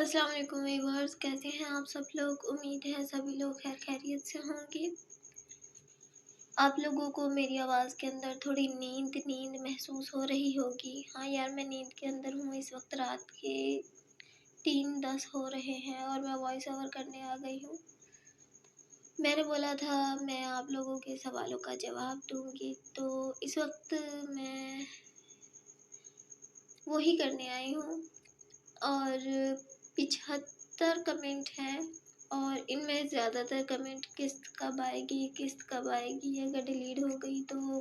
अस्सलाम वालेकुम व्यूअर्स, कैसे हैं आप सब लोग। उम्मीद है सभी लोग खैर खैरियत से होंगे। आप लोगों को मेरी आवाज़ के अंदर थोड़ी नींद महसूस हो रही होगी। हाँ यार, मैं नींद के अंदर हूँ। इस वक्त रात के 3:10 हो रहे हैं और मैं वॉइस ओवर करने आ गई हूँ। मैंने बोला था मैं आप लोगों के सवालों का जवाब दूँगी, तो इस वक्त मैं वही करने आई हूँ। और 75 कमेंट हैं और इनमें ज़्यादातर कमेंट किस्त कब आएगी, अगर डिलीट हो गई तो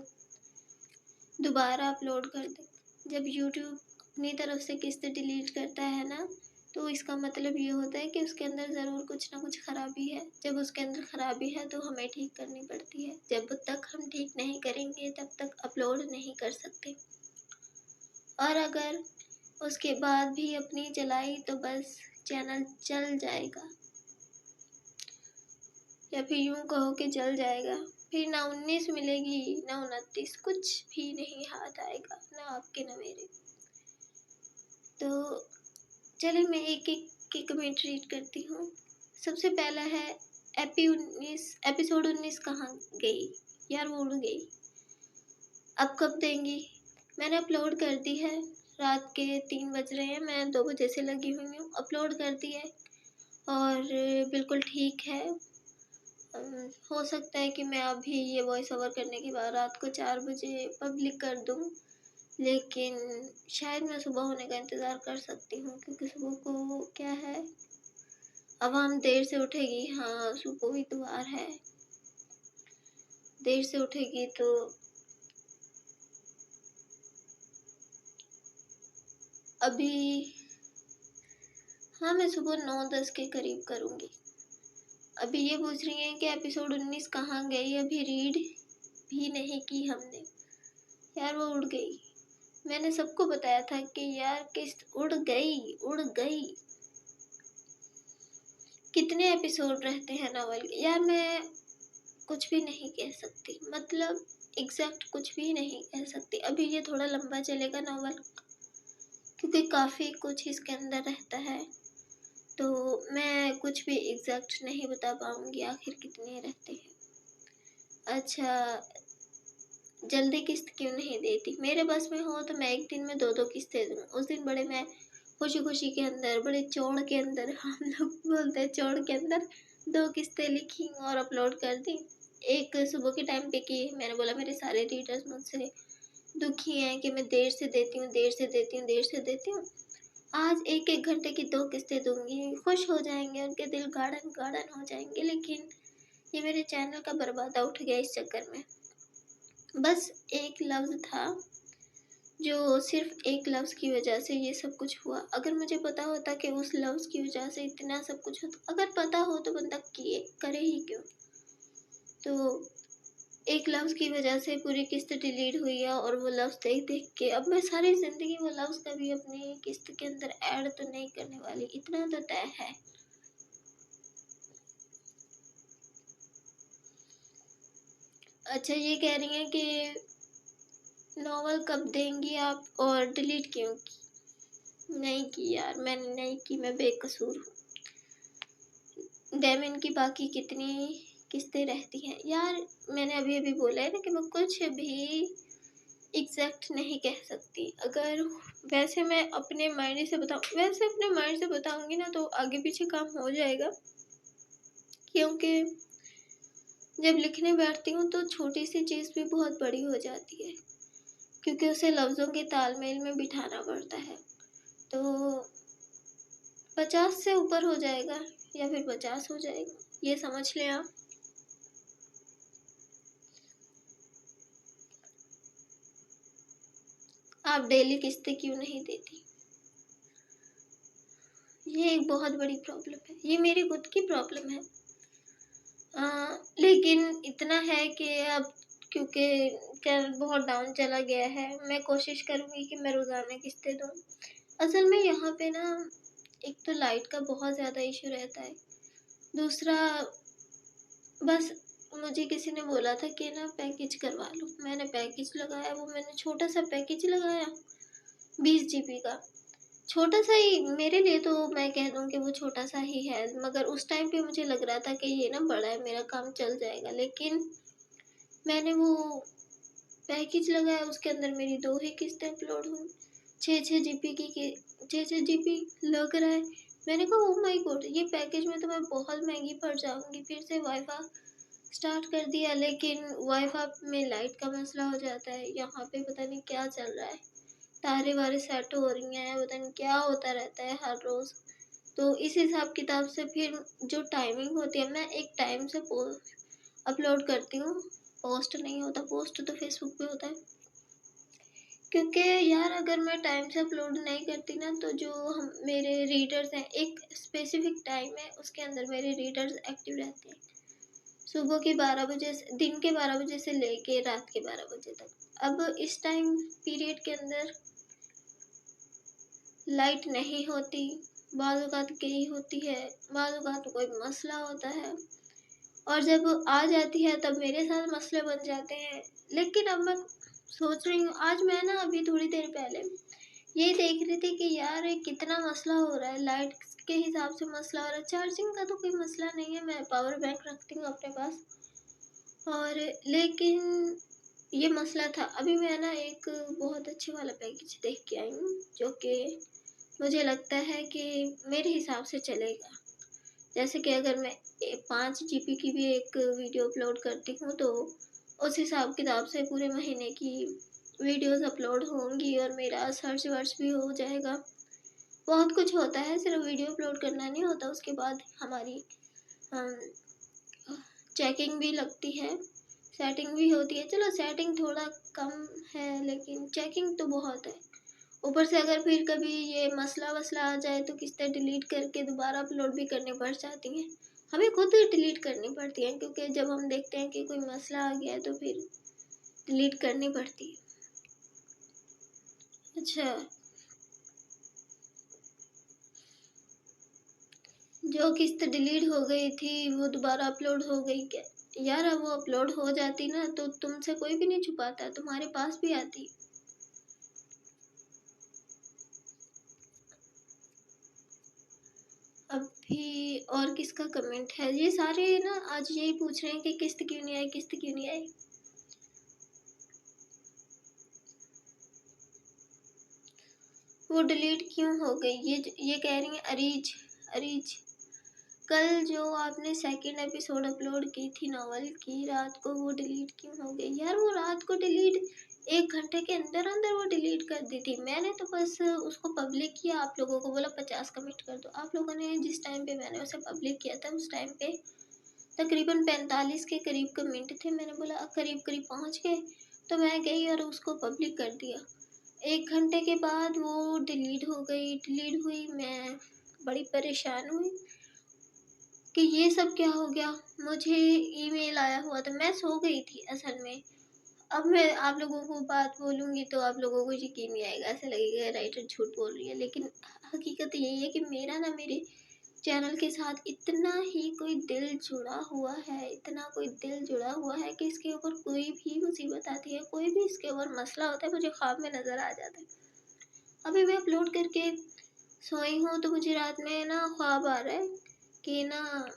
दोबारा अपलोड कर दें। जब यूट्यूब अपनी तरफ से किस्त डिलीट करता है ना, तो इसका मतलब ये होता है कि उसके अंदर ज़रूर कुछ ना कुछ ख़राबी है। जब उसके अंदर ख़राबी है तो हमें ठीक करनी पड़ती है। जब तक हम ठीक नहीं करेंगे तब तक अपलोड नहीं कर सकते। और अगर उसके बाद भी अपनी चलाई तो बस चैनल चल जाएगा, या फिर यूँ कहो कि जल जाएगा। फिर ना 19 मिलेगी ना 29, कुछ भी नहीं हाथ आएगा, ना आपके ना मेरे। तो चलिए मैं एक एक की कमेंट रीड करती हूँ। सबसे पहला है एपिसोड 19 कहाँ गई यार, वो उड़ गई। अब कब देंगी? मैंने अपलोड कर दी है। रात के 3 बज रहे हैं, मैं 2 बजे से लगी हुई हूँ। अपलोड कर दी है और बिल्कुल ठीक है। हो सकता है कि मैं अभी ये वॉइस ओवर करने के बाद रात को 4 बजे पब्लिक कर दूँ, लेकिन शायद मैं सुबह होने का इंतज़ार कर सकती हूँ, क्योंकि सुबह को क्या है, आवाम देर से उठेगी। हाँ, सुबह इतवार है, देर से उठेगी तो अभी हाँ, मैं सुबह 9-10 के करीब करूँगी। अभी ये पूछ रही हैं कि एपिसोड 19 कहाँ गई, अभी रीड भी नहीं की हमने। यार वो उड़ गई। मैंने सबको बताया था कि यार किस्त उड़ गई। कितने एपिसोड रहते हैं नॉवल के? यार मैं कुछ भी नहीं कह सकती, मतलब एग्जैक्ट कुछ भी नहीं कह सकती। अभी ये थोड़ा लंबा चलेगा नॉवल, क्योंकि काफ़ी कुछ इसके अंदर रहता है, तो मैं कुछ भी एग्जैक्ट नहीं बता पाऊँगी आखिर कितने रहते हैं। अच्छा, जल्दी किस्त क्यों नहीं देती? मेरे बस में हो तो मैं एक दिन में 2-2 किस्तें दूँ। उस दिन बड़े मैं खुशी खुशी के अंदर, बड़े चौड़ के अंदर, हम लोग बोलते हैं चौड़ के अंदर, 2 किस्तें लिखी और अपलोड कर दी। एक सुबह के टाइम पे की। मैंने बोला मेरे सारे रीडर्स मुझसे दुखी हैं कि मैं देर से देती हूँ। आज 1-1 घंटे की 2 किस्तें दूँगी, खुश हो जाएंगे, उनके दिल गार्डन गार्डन हो जाएंगे। लेकिन ये मेरे चैनल का बर्बादा उठ गया इस चक्कर में। बस एक लफ्ज़ था, जो सिर्फ एक लफ्ज़ की वजह से ये सब कुछ हुआ। अगर मुझे पता होता कि उस लफ्ज़ की वजह से इतना सब कुछ होता, अगर पता हो तो बंदा करे ही क्यों। तो एक लफ्ज़ की वजह से पूरी किस्त डिलीट हुई है, और वो लफ्ज़ देख देख के अब मैं सारी ज़िंदगी वो लफ्ज़ कभी अपनी किस्त के अंदर ऐड तो नहीं करने वाली, इतना तो तय है। अच्छा, ये कह रही हैं कि नॉवल कब देंगी आप और डिलीट क्यों की? नहीं की यार, मैंने नहीं की, मैं बेकसूर हूँ। डेमिन की बाकी कितनी किस्तें रहती हैं? यार मैंने अभी अभी बोला है ना कि मैं कुछ भी एग्जैक्ट नहीं कह सकती। अगर वैसे मैं अपने माइंड से बताऊंगी ना तो आगे पीछे काम हो जाएगा, क्योंकि जब लिखने बैठती हूँ तो छोटी सी चीज़ भी बहुत बड़ी हो जाती है, क्योंकि उसे लफ्ज़ों के तालमेल में बिठाना पड़ता है। तो 50 से ऊपर हो जाएगा या फिर 50 हो जाएगा, ये समझ लें आप। आप डेली किस्तें क्यों नहीं देती? ये एक बहुत बड़ी प्रॉब्लम है, ये मेरी खुद की प्रॉब्लम है। लेकिन इतना है कि अब क्योंकि चैनल बहुत डाउन चला गया है, मैं कोशिश करूँगी कि मैं रोज़ाना किस्तें दूँ। असल में यहाँ पे ना एक तो लाइट का बहुत ज़्यादा इशू रहता है, दूसरा बस मुझे किसी ने बोला था कि ना पैकेज करवा लो। मैंने पैकेज लगाया, वो मैंने छोटा सा पैकेज लगाया 20 GB का। छोटा सा ही मेरे लिए, तो मैं कह दूँ कि वो छोटा सा ही है, मगर उस टाइम पे मुझे लग रहा था कि ये ना बड़ा है, मेरा काम चल जाएगा। लेकिन मैंने वो पैकेज लगाया, उसके अंदर मेरी 2 ही किस्तें अपलोड हुई, 6-6 जीबी की 6-6 जीबी लग रहा है। मैंने कहा ओह माय गॉड, ये पैकेज में तो मैं बहुत महंगी पड़ जाऊँगी। फिर से वाईफाई स्टार्ट कर दिया, लेकिन वाईफाई में लाइट का मसला हो जाता है। यहाँ पे पता नहीं क्या चल रहा है, तारे वारे सेट हो रही हैं, पता नहीं क्या होता रहता है हर रोज़। तो इस हिसाब किताब से फिर जो टाइमिंग होती है, मैं एक टाइम से अपलोड करती हूँ। पोस्ट नहीं होता, पोस्ट तो फेसबुक पे होता है। क्योंकि यार अगर मैं टाइम से अपलोड नहीं करती ना, तो जो हम मेरे रीडर्स हैं, एक स्पेसिफिक टाइम है उसके अंदर मेरे रीडर्स एक्टिव रहते हैं। सुबह के 12 बजे से, दिन के 12 बजे से लेके रात के 12 बजे तक। अब इस टाइम पीरियड के अंदर लाइट नहीं होती, बाज़ औक़ात गई होती है, बाज़ औक़ात कोई मसला होता है, और जब आ जाती है तब मेरे साथ मसले बन जाते हैं। लेकिन अब मैं सोच रही हूँ, आज मैं ना अभी थोड़ी देर पहले यही देख रही थी कि यार ये कितना मसला हो रहा है, लाइट के हिसाब से मसला हो रहा है। चार्जिंग का तो कोई मसला नहीं है, मैं पावर बैंक रखती हूँ अपने पास, और लेकिन ये मसला था। अभी मैं ना एक बहुत अच्छे वाला पैकेज देख के आई हूँ, जो कि मुझे लगता है कि मेरे हिसाब से चलेगा। जैसे कि अगर मैं 5 जीबी की भी एक वीडियो अपलोड करती हूँ, तो उस हिसाब किताब से पूरे महीने की वीडियोस अपलोड होंगी, और मेरा सर्च वर्च भी हो जाएगा। बहुत कुछ होता है, सिर्फ वीडियो अपलोड करना नहीं होता, उसके बाद हमारी चेकिंग भी लगती है, सेटिंग भी होती है। चलो सेटिंग थोड़ा कम है, लेकिन चेकिंग तो बहुत है। ऊपर से अगर फिर कभी ये मसला वसला आ जाए, तो किस्तें डिलीट करके दोबारा अपलोड भी करनी पड़ जाती हैं। हमें खुद ही डिलीट करनी पड़ती हैं, क्योंकि जब हम देखते हैं कि कोई मसला आ गया है तो फिर डिलीट करनी पड़ती है। अच्छा, जो किस्त डिलीट हो गई थी वो दोबारा अपलोड हो गई क्या? यार अब वो अपलोड हो जाती ना, तो तुमसे कोई भी नहीं छुपाता, तुम्हारे पास भी आती। अभी और किसका कमेंट है? ये सारे ना आज यही पूछ रहे हैं कि किस्त क्यों नहीं आई, किस्त क्यों नहीं आई। वो डिलीट क्यों हो गई, ये कह रही हैं अरीज। अरीज, कल जो आपने सेकंड एपिसोड अपलोड की थी नॉवल की, रात को वो डिलीट क्यों हो गई? यार वो रात को डिलीट 1 घंटे के अंदर अंदर वो डिलीट कर दी थी। मैंने तो बस उसको पब्लिक किया, आप लोगों को बोला 50 कमेंट कर दो। आप लोगों ने जिस टाइम पे मैंने उसे पब्लिक किया था, उस टाइम पे तकरीबन 45 के करीब कमेंट थे। मैंने बोला करीब करीब पहुंच गए, तो मैं गई और उसको पब्लिक कर दिया। 1 घंटे के बाद वो डिलीट हो गई। डिलीट हुई, मैं बड़ी परेशान हुई कि ये सब क्या हो गया। मुझे ईमेल आया हुआ था, मैं सो गई थी असल में। अब मैं आप लोगों को बात बोलूँगी तो आप लोगों को यकीन नहीं आएगा, ऐसा लगेगा राइटर झूठ बोल रही है। लेकिन हकीकत यही है कि मेरा ना मेरे चैनल के साथ इतना ही कोई दिल जुड़ा हुआ है, इतना कोई दिल जुड़ा हुआ है कि इसके ऊपर कोई भी मुसीबत आती है, कोई भी इसके ऊपर मसला होता है, मुझे ख्वाब में नज़र आ जाता है। अभी मैं अपलोड करके सोई हूँ, तो मुझे रात में ना ख्वाब आ रहा है कि ना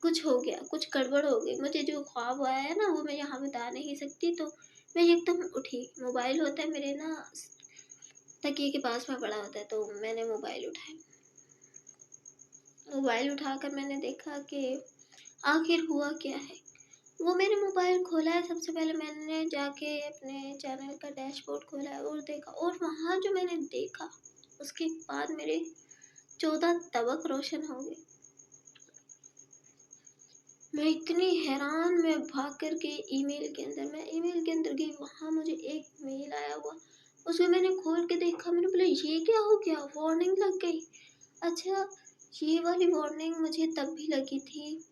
कुछ हो गया, कुछ गड़बड़ हो गई। मुझे जो ख्वाब आया है ना, वो मैं यहाँ बता नहीं सकती। तो मैं एकदम उठी, मोबाइल होता है मेरे ना तकिए के पास में पड़ा होता है, तो मैंने मोबाइल उठाया। मोबाइल उठाकर मैंने देखा कि आखिर हुआ क्या है। वो मैंने मोबाइल खोला है, सबसे पहले मैंने जाके अपने चैनल का डैशबोर्ड खोला है और देखा, और वहाँ जो मैंने देखा उसके बाद मेरे 14 तबक रोशन हो गए। मैं इतनी हैरान, मैं भाग कर के ईमेल के अंदर, मैं ईमेल के अंदर गई, वहाँ मुझे एक मेल आया हुआ। उसको मैंने खोल के देखा, मैंने बोला ये क्या हो गया, वार्निंग लग गई। अच्छा, ये वाली वार्निंग मुझे तब भी लगी थी,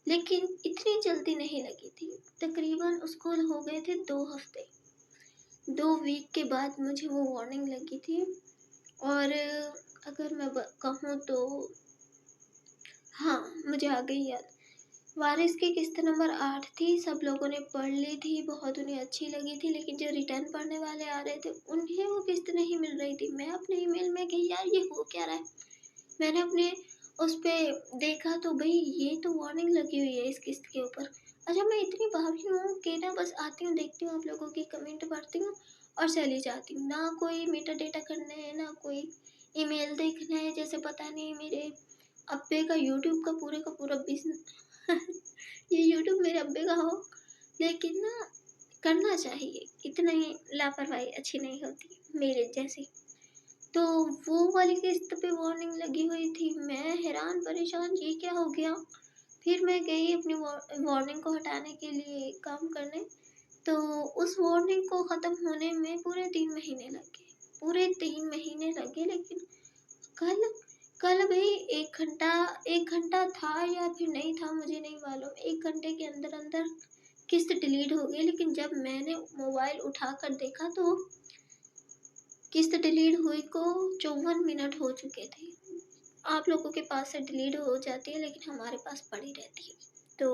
लेकिन इतनी जल्दी नहीं लगी थी। तकरीबन उसको हो गए थे 2 हफ्ते, 2 वीक के बाद मुझे वो वार्निंग लगी थी। और अगर मैं कहूँ तो हाँ, मुझे आ गई याद। वारिस की किस्त नंबर 8 थी, सब लोगों ने पढ़ ली थी, बहुत उन्हें अच्छी लगी थी, लेकिन जो रिटर्न पढ़ने वाले आ रहे थे उन्हें वो किस्त नहीं मिल रही थी। मैं अपने ईमेल में गई, यार ये हो क्या रहा है। मैंने अपने उस पर देखा तो भाई ये तो वार्निंग लगी हुई है इस किस्त के ऊपर। अच्छा, मैं इतनी भाभी हूँ कि ना बस आती हूँ, देखती हूँ आप लोगों की कमेंट पढ़ती हूँ और चली जाती हूँ। ना कोई मेटा डेटा करना है, ना कोई ईमेल देखना है। जैसे पता नहीं मेरे अब्बे का यूट्यूब का पूरा बिजनेस ये यूट्यूब मेरे अब्बे का हो, लेकिन ना करना चाहिए, इतना ही लापरवाही अच्छी नहीं होती मेरे जैसी। तो वो वाली किस्त पे वार्निंग लगी हुई थी। मैं हैरान परेशान, ये क्या हो गया। फिर मैं गई अपनी वार्निंग को हटाने के लिए काम करने, तो उस वार्निंग को ख़त्म होने में पूरे 3 महीने लग गए, पूरे 3 महीने लगे। लेकिन कल कल भाई 1 घंटा था या फिर नहीं था मुझे नहीं मालूम, 1 घंटे के अंदर अंदर किस्त डिलीट हो गई। लेकिन जब मैंने मोबाइल उठा कर देखा तो किस्त डिलीट हुई को 54 मिनट हो चुके थे। आप लोगों के पास से डिलीट हो जाती है, लेकिन हमारे पास पड़ी रहती है। तो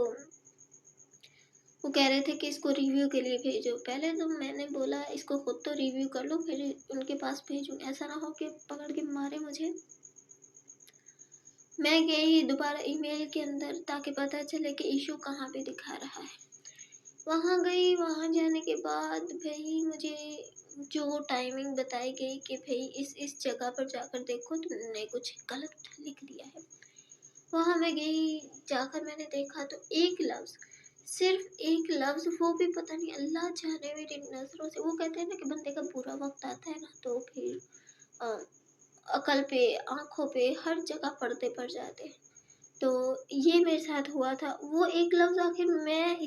वो कह रहे थे कि इसको रिव्यू के लिए भेजो। पहले तो मैंने बोला इसको खुद तो रिव्यू कर लो, फिर उनके पास भेजूँ, ऐसा ना हो कि पकड़ के मारे मुझे। मैं गई दोबारा ईमेल के अंदर ताकि पता चले कि इशू कहाँ पे दिखा रहा है। वहाँ गई, वहाँ जाने के बाद भाई मुझे जो टाइमिंग बताई गई कि भाई इस जगह पर जाकर देखो, तुमने कुछ गलत लिख दिया है। वहाँ मैं गई, जाकर मैंने देखा तो एक लफ्ज़, सिर्फ एक लफ्ज़, वो भी पता नहीं अल्लाह जाने मेरी नज़रों से। वो कहते हैं ना कि बंदे का बुरा वक्त आता है ना तो फिर अकल पे, आँखों पे, हर जगह पर्दे पड़ जाते हैं। तो ये मेरे साथ हुआ था। वो एक लफ्ज़ आखिर मैं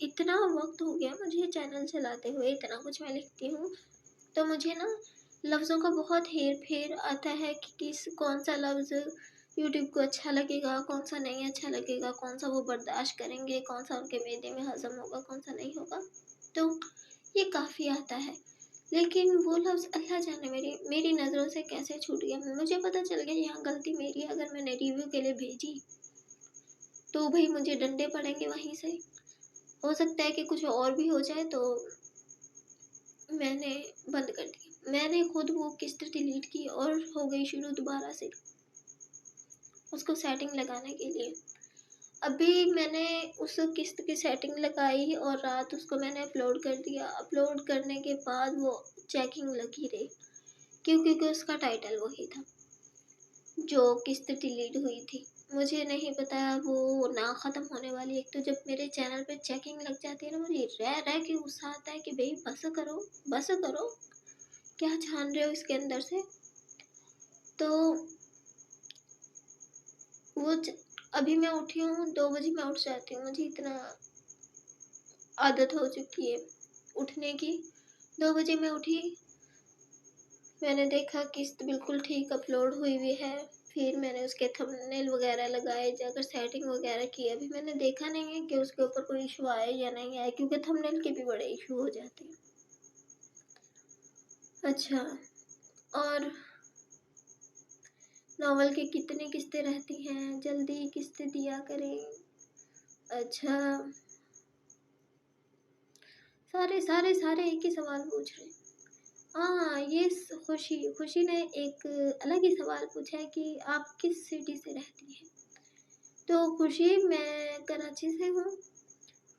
इतना वक्त हो गया मुझे चैनल चलाते हुए, इतना कुछ मैं लिखती हूँ, तो मुझे ना लफ्ज़ों का बहुत हेर-फेर आता है कि कौन सा लफ्ज़ यूट्यूब को अच्छा लगेगा, कौन सा नहीं अच्छा लगेगा, कौन सा वो बर्दाश्त करेंगे, कौन सा उनके मैदे में हज़म होगा, कौन सा नहीं होगा। तो ये काफ़ी आता है। लेकिन वो लफ्ज़ अल्लाह जाने मेरी नज़रों से कैसे छूट गया। मुझे पता चल गया यहाँ गलती मेरी है, अगर मैंने रिव्यू के लिए भेजी तो भाई मुझे डंडे पड़ेंगे वहीं से। हो सकता है कि कुछ और भी हो जाए, तो मैंने बंद कर दिया। मैंने खुद वो किस्त डिलीट की और हो गई शुरू दोबारा से उसको सेटिंग लगाने के लिए। अभी मैंने उस किस्त की सेटिंग लगाई और रात उसको मैंने अपलोड कर दिया। अपलोड करने के बाद वो चेकिंग लगी रही, क्योंकि उसका टाइटल वही था जो किस्त डिलीट हुई थी। मुझे नहीं पता वो ना ख़त्म होने वाली। एक तो जब मेरे चैनल पे चेकिंग लग जाती है ना, मुझे रह रह के गुस्सा आता है कि भाई बस करो, क्या छान रहे हो इसके अंदर से। तो वो अभी मैं उठी हूँ 2 बजे, मैं उठ जाती हूँ, मुझे इतना आदत हो चुकी है उठने की। 2 बजे मैं उठी, मैंने देखा किस्त बिल्कुल ठीक अपलोड हुई हुई है। फिर मैंने उसके थंबनेल वगैरह लगाए, जाकर सेटिंग वगैरह की। अभी मैंने देखा नहीं है कि उसके ऊपर कोई इशू आया या नहीं आया, क्योंकि थंबनेल के भी बड़े इशू हो जाते हैं। अच्छा, और नॉवल की कितनी किस्तें रहती हैं, जल्दी किस्तें दिया करें। अच्छा, सारे सारे सारे एक ही सवाल पूछ रहे हैं। हाँ, ये खुशी ने एक अलग ही सवाल पूछा है कि आप किस सिटी से रहती हैं। तो खुशी, मैं कराची से हूँ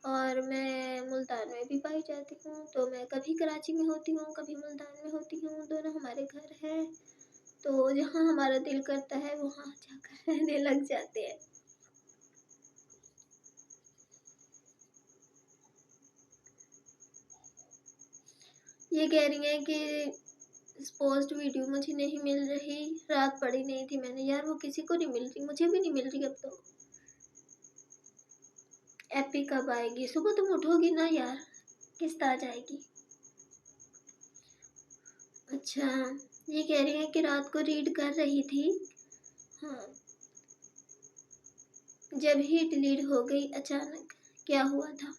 और मैं मुल्तान में भी पाई जाती हूँ। तो मैं कभी कराची में होती हूँ, कभी मुल्तान में होती हूँ, दोनों हमारे घर हैं। तो जहाँ हमारा दिल करता है वहाँ जाकर रहने लग जाते हैं। ये कह रही हैं कि पोस्ट वीडियो मुझे नहीं मिल रही, रात पड़ी नहीं थी मैंने। यार वो किसी को नहीं मिल रही, मुझे भी नहीं मिल रही। अब तो एपी कब आएगी? सुबह तुम उठोगी ना यार, किस्त आ जाएगी। अच्छा, ये कह रही है कि रात को रीड कर रही थी, हाँ, जब ही डिलीट हो गई अचानक। क्या हुआ था?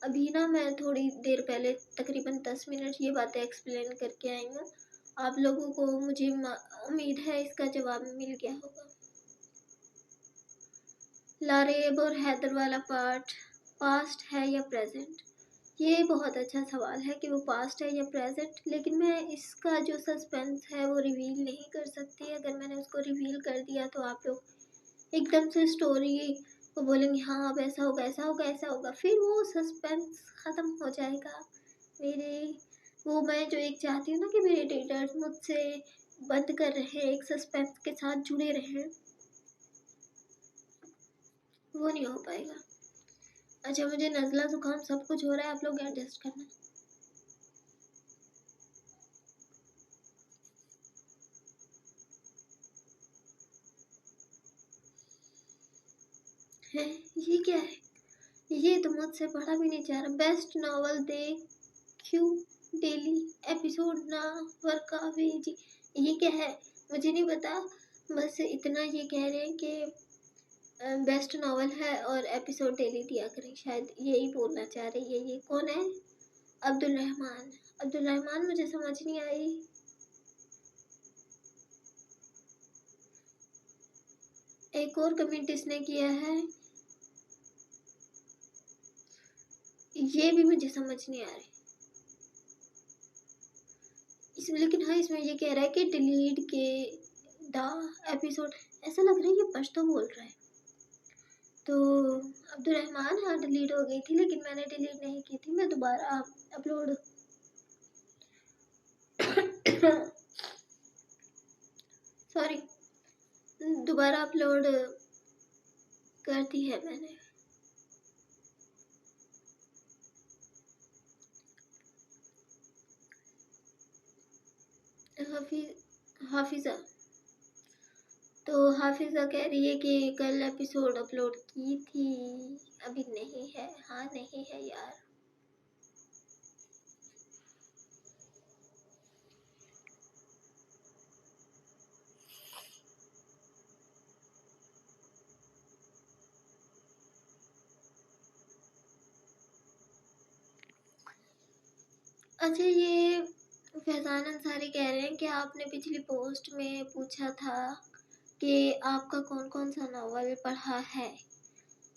अभी ना मैं थोड़ी देर पहले तकरीबन 10 मिनट ये बातें एक्सप्लेन करके आई हूँ। आप लोगों को मुझे उम्मीद है इसका जवाब मिल गया होगा। लारेब और हैदर वाला पार्ट पास्ट है या प्रेजेंट? ये बहुत अच्छा सवाल है कि वो पास्ट है या प्रेजेंट, लेकिन मैं इसका जो सस्पेंस है वो रिवील नहीं कर सकती। अगर मैंने उसको रिवील कर दिया तो आप लोग एकदम से स्टोरी वो बोलेंगे हाँ अब ऐसा होगा ऐसा होगा ऐसा होगा, फिर वो सस्पेंस ख़त्म हो जाएगा। मेरे वो मैं जो एक चाहती हूँ ना कि मेरे रीडर्स मुझसे बंद कर रहे एक सस्पेंस के साथ जुड़े रहें, वो नहीं हो पाएगा। अच्छा, मुझे नज़ला ज़ुकाम सब कुछ हो रहा है, आप लोग एडजस्ट करना। है ये क्या है? ये तो मुझसे पढ़ा भी नहीं जा रहा। बेस्ट नॉवल दे क्यों डेली एपिसोड ना वर्का जी, ये क्या है? मुझे नहीं पता, बस इतना ये कह रहे हैं कि बेस्ट नॉवल है और एपिसोड डेली दिया करें, शायद यही बोलना चाह रही है। ये कौन है? अब्दुल रहमान। अब्दुल रहमान मुझे समझ नहीं आई। एक और कमेंट इसने किया है, ये भी मुझे समझ नहीं आ रही इसमें, लेकिन हाँ इसमें ये कह रहा है कि डिलीट के द एपिसोड। ऐसा लग रहा है ये पश्तो बोल रहा है। तो अब्दुल रहमान हाँ डिलीट हो गई थी, लेकिन मैंने डिलीट नहीं की थी, मैं दोबारा अपलोड सॉरी दोबारा अपलोड कर दी है मैंने। हाफिज़ा, तो हाफिज़ा कह रही है कि कल एपिसोड अपलोड की थी, अभी नहीं है। हाँ नहीं है यार। अच्छा, ये फैज़ान अंसारी कह रहे हैं कि आपने पिछली पोस्ट में पूछा था कि आपका कौन कौन सा नावल पढ़ा है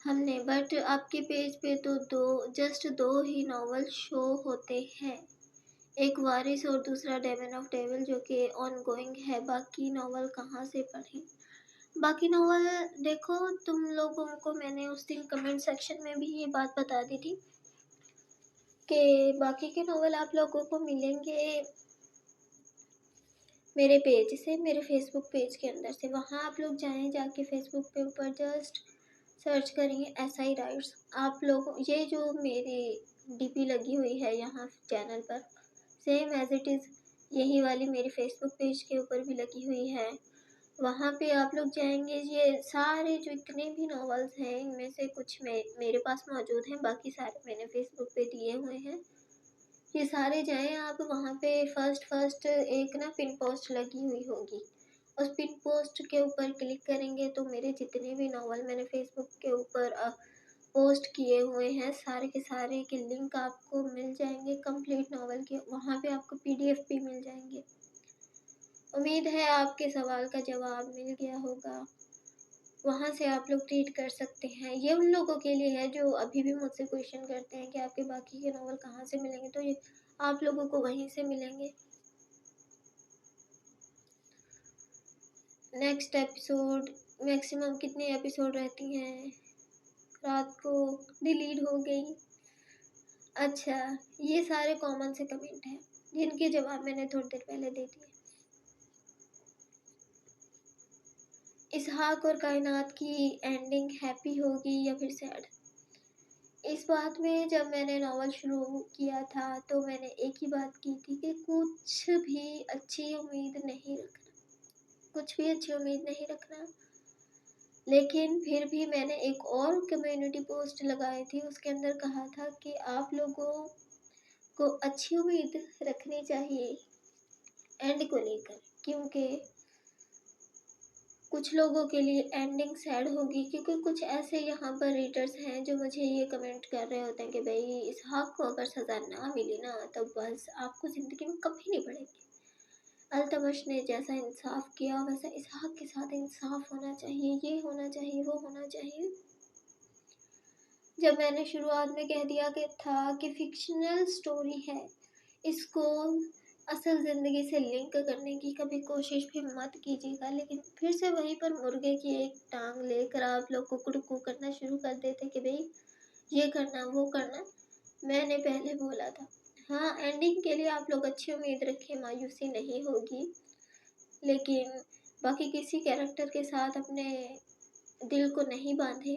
हमने, बट आपके पेज पे तो जस्ट दो ही नावल शो होते हैं, एक वारिस और दूसरा डेमन ऑफ डेविल जो कि ऑन गोइंग है। बाकी नावल कहाँ से पढ़ें? बाकी नावल देखो, तुम लोगों को मैंने उस दिन कमेंट सेक्शन में भी ये बात बता दी थी कि बाकी के नावल आप लोगों को मिलेंगे मेरे पेज से, मेरे फेसबुक पेज के अंदर से। वहाँ आप लोग जाएं, जाके फेसबुक पे ऊपर जस्ट सर्च करेंगे SI राइट्स। आप लोग ये जो मेरी DP लगी हुई है यहाँ चैनल पर, सेम एज इट इज़ यही वाली मेरे फेसबुक पेज के ऊपर भी लगी हुई है। वहाँ पे आप लोग जाएंगे, ये सारे जो इतने भी नॉवेल्स हैं इनमें से कुछ मेरे पास मौजूद हैं, बाकी सारे मैंने फेसबुक पे दिए हुए हैं। ये सारे जाएं आप वहाँ पे। फर्स्ट एक ना पिन पोस्ट लगी हुई होगी, उस पिन पोस्ट के ऊपर क्लिक करेंगे तो मेरे जितने भी नावल मैंने फेसबुक के ऊपर पोस्ट किए हुए हैं सारे के सारे के लिंक आपको मिल जाएंगे कंप्लीट नावल के। वहाँ पे आपको PDF भी मिल जाएंगे। उम्मीद है आपके सवाल का जवाब मिल गया होगा। वहाँ से आप लोग रीड कर सकते हैं। ये उन लोगों के लिए है जो अभी भी मुझसे क्वेश्चन करते हैं कि आपके बाकी के नावल कहाँ से मिलेंगे, तो ये आप लोगों को वहीं से मिलेंगे। नेक्स्ट एपिसोड मैक्सिमम कितने एपिसोड रहती हैं? रात को डिलीट हो गई। अच्छा, ये सारे कॉमन से कमेंट हैं जिनके जवाब मैंने थोड़ी देर पहले दे दिए। इसहाक और कायनात की एंडिंग हैप्पी होगी या फिर सैड? इस बात में जब मैंने नावल शुरू किया था तो मैंने एक ही बात की थी कि कुछ भी अच्छी उम्मीद नहीं रखना, कुछ भी अच्छी उम्मीद नहीं रखना। लेकिन फिर भी मैंने एक और कम्युनिटी पोस्ट लगाई थी, उसके अंदर कहा था कि आप लोगों को अच्छी उम्मीद रखनी चाहिए एंड को लेकर, क्योंकि कुछ लोगों के लिए एंडिंग सैड होगी, क्योंकि कुछ ऐसे यहाँ पर रीडर्स हैं जो मुझे ये कमेंट कर रहे होते हैं कि भाई इसहाक को अगर सज़ा ना मिली ना तो बस आपको ज़िंदगी में कभी नहीं पड़ेगी। अल्तमश ने जैसा इंसाफ किया वैसा इसहाक के साथ इंसाफ होना चाहिए, ये होना चाहिए वो होना चाहिए। जब मैंने शुरुआत में कह दिया कि था कि फिक्शनल स्टोरी है, इसको असल ज़िंदगी से लिंक करने की कभी कोशिश भी मत कीजिएगा। लेकिन फिर से वहीं पर मुर्गे की एक टांग लेकर आप लोग कुकड़ू करना शुरू कर देते कि भाई ये करना वो करना। मैंने पहले बोला था, हाँ एंडिंग के लिए आप लोग अच्छी उम्मीद रखें, मायूसी नहीं होगी, लेकिन बाकी किसी कैरेक्टर के साथ अपने दिल को नहीं बांधे।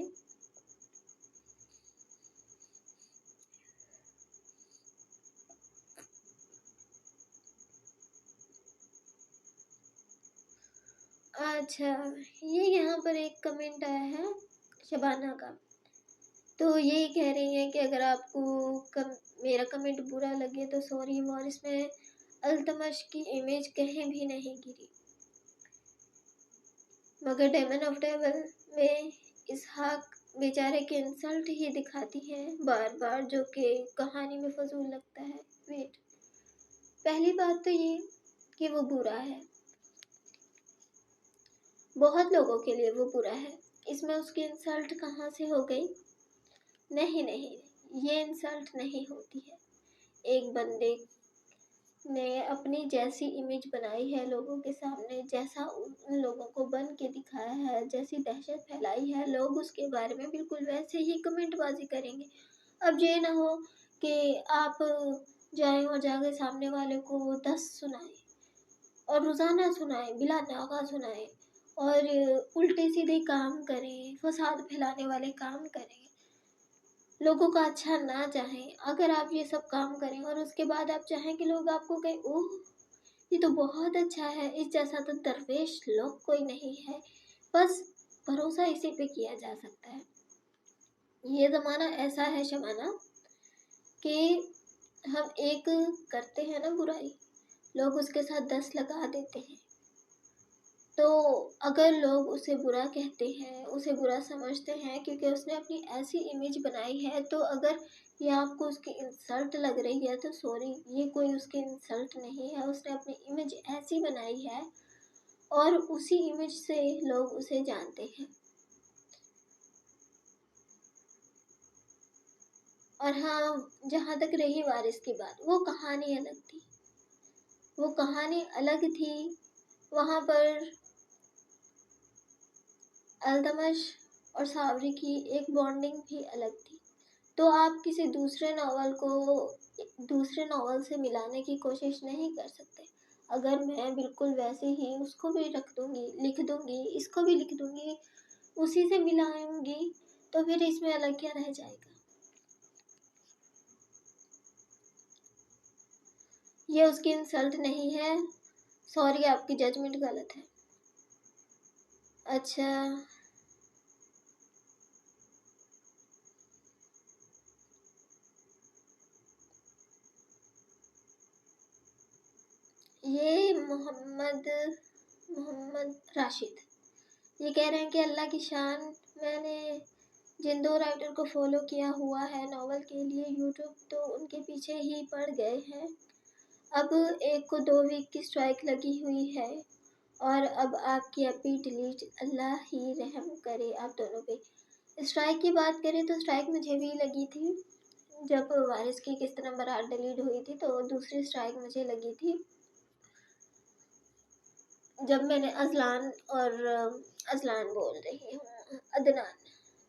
अच्छा, ये यहाँ पर एक कमेंट आया है शबाना का, तो ये कह रही हैं कि अगर आपको मेरा कमेंट बुरा लगे तो सॉरी, और इसमें अल्तमश की इमेज कहीं भी नहीं गिरी, मगर डेमन ऑफ डेवल में इसहाक बेचारे की इंसल्ट ही दिखाती है बार बार, जो कि कहानी में फजूल लगता है। वेट, पहली बात तो ये कि वो बुरा है, बहुत लोगों के लिए वो बुरा है, इसमें उसकी इंसल्ट कहाँ से हो गई? नहीं नहीं, ये इंसल्ट नहीं होती है। एक बंदे ने अपनी जैसी इमेज बनाई है लोगों के सामने, जैसा उन लोगों को बन के दिखाया है, जैसी दहशत फैलाई है, लोग उसके बारे में बिल्कुल वैसे ही कमेंटबाजी करेंगे। अब ये ना हो कि आप जाएं और जाके सामने वाले को 10 सुनाएं और रोज़ाना सुनाएं, बिला नागा सुनाएं और उल्टे सीधे काम करें, फसाद फैलाने वाले काम करें, लोगों का अच्छा ना चाहें। अगर आप ये सब काम करें और उसके बाद आप चाहें कि लोग आपको कहें ओह ये तो बहुत अच्छा है, इस जैसा तो दरवेश लोग कोई नहीं है, बस भरोसा इसी पे किया जा सकता है। ये ज़माना ऐसा है शबाना कि हम एक करते हैं ना बुराई, लोग उसके साथ 10 लगा देते हैं। तो अगर लोग उसे बुरा कहते हैं, उसे बुरा समझते हैं क्योंकि उसने अपनी ऐसी इमेज बनाई है, तो अगर ये आपको उसकी इंसल्ट लग रही है तो सॉरी, ये कोई उसकी इंसल्ट नहीं है, उसने अपनी इमेज ऐसी बनाई है और उसी इमेज से लोग उसे जानते हैं। और हाँ, जहाँ तक रही वारिस की बात, वो कहानी अलग थी, वो कहानी अलग थी। वहाँ पर अल्तमश और सावरी की एक बॉन्डिंग भी अलग थी। तो आप किसी दूसरे नावल को दूसरे नावल से मिलाने की कोशिश नहीं कर सकते। अगर मैं बिल्कुल वैसे ही उसको भी रख दूंगी, लिख दूंगी, इसको भी लिख दूंगी, उसी से मिलाऊंगी, तो फिर इसमें अलग क्या रह जाएगा? ये उसकी इंसल्ट नहीं है, सॉरी आपकी जजमेंट गलत है। अच्छा, ये मोहम्मद मोहम्मद राशिद ये कह रहे हैं कि अल्लाह की शान, मैंने जिन 2 राइटर को फॉलो किया हुआ है नावल के लिए यूट्यूब, तो उनके पीछे ही पड़ गए हैं। अब एक को 2 वीक की स्ट्राइक लगी हुई है और अब आपकी एपी डिलीट, अल्लाह ही रहम करे आप दोनों पे। स्ट्राइक की बात करें तो स्ट्राइक मुझे भी लगी थी, जब वारिस की किस्त नंबर 8 डिलीट हुई थी तो दूसरी स्ट्राइक मुझे लगी थी जब मैंने अजलान बोल रही हूँ,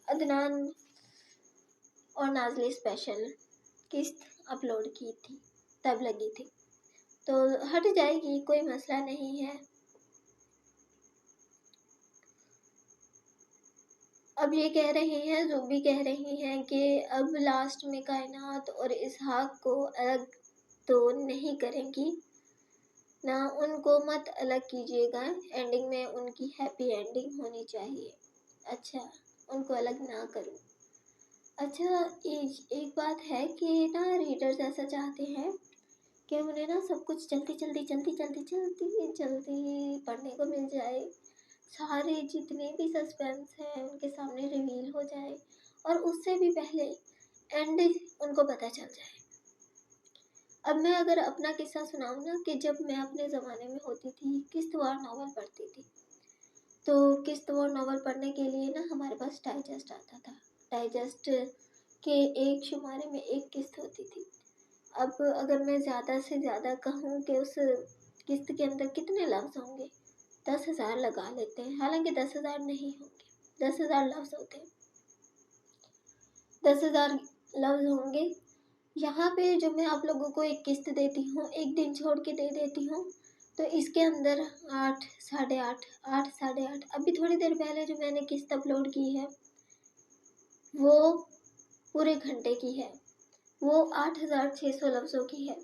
अदनान और नाज़ली स्पेशल किस्त अपलोड की थी, तब लगी थी। तो हट जाएगी, कोई मसला नहीं है। अब ये कह रहे हैं, जो भी कह रही हैं कि अब लास्ट में कायनात और इसहाक को अलग तो नहीं करेंगी, ना उनको मत अलग कीजिएगा, एंडिंग में उनकी हैप्पी एंडिंग होनी चाहिए। अच्छा, उनको अलग ना करूँ। अच्छा, एक बात है कि ना रीडर्स ऐसा चाहते हैं कि उन्हें ना सब कुछ जल्दी जल्दी जल्दी जल्दी जल्दी जल्दी पढ़ने को मिल जाए, सारे जितने भी सस्पेंस हैं उनके सामने रिवील हो जाए और उससे भी पहले एंड उनको पता चल जाए। अब मैं अगर अपना किस्सा सुनाऊँ ना, कि जब मैं अपने ज़माने में होती थी किस्तवार नावल पढ़ती थी, तो किस्तवार नावल पढ़ने के लिए ना हमारे पास डाइजेस्ट आता था। डाइजेस्ट कि एक शुमारे में एक किस्त होती थी। अब अगर मैं ज़्यादा से ज़्यादा कहूँ कि उस किस्त के अंदर कितने लफ्ज़ होंगे, 10,000 लगा लेते हैं, हालांकि 10,000 नहीं होंगे, 10,000 लफ्ज़ होते हैं, 10,000 लफ्ज़ होंगे। यहाँ पे जो मैं आप लोगों को एक किस्त देती हूँ, एक दिन छोड़ के दे देती हूँ, तो इसके अंदर 8, साढ़े 8, 8, साढ़े 8, अभी थोड़ी देर पहले जो मैंने किस्त अपलोड की है वो पूरे घंटे की है, वो 8,600 लफ्ज़ों की है।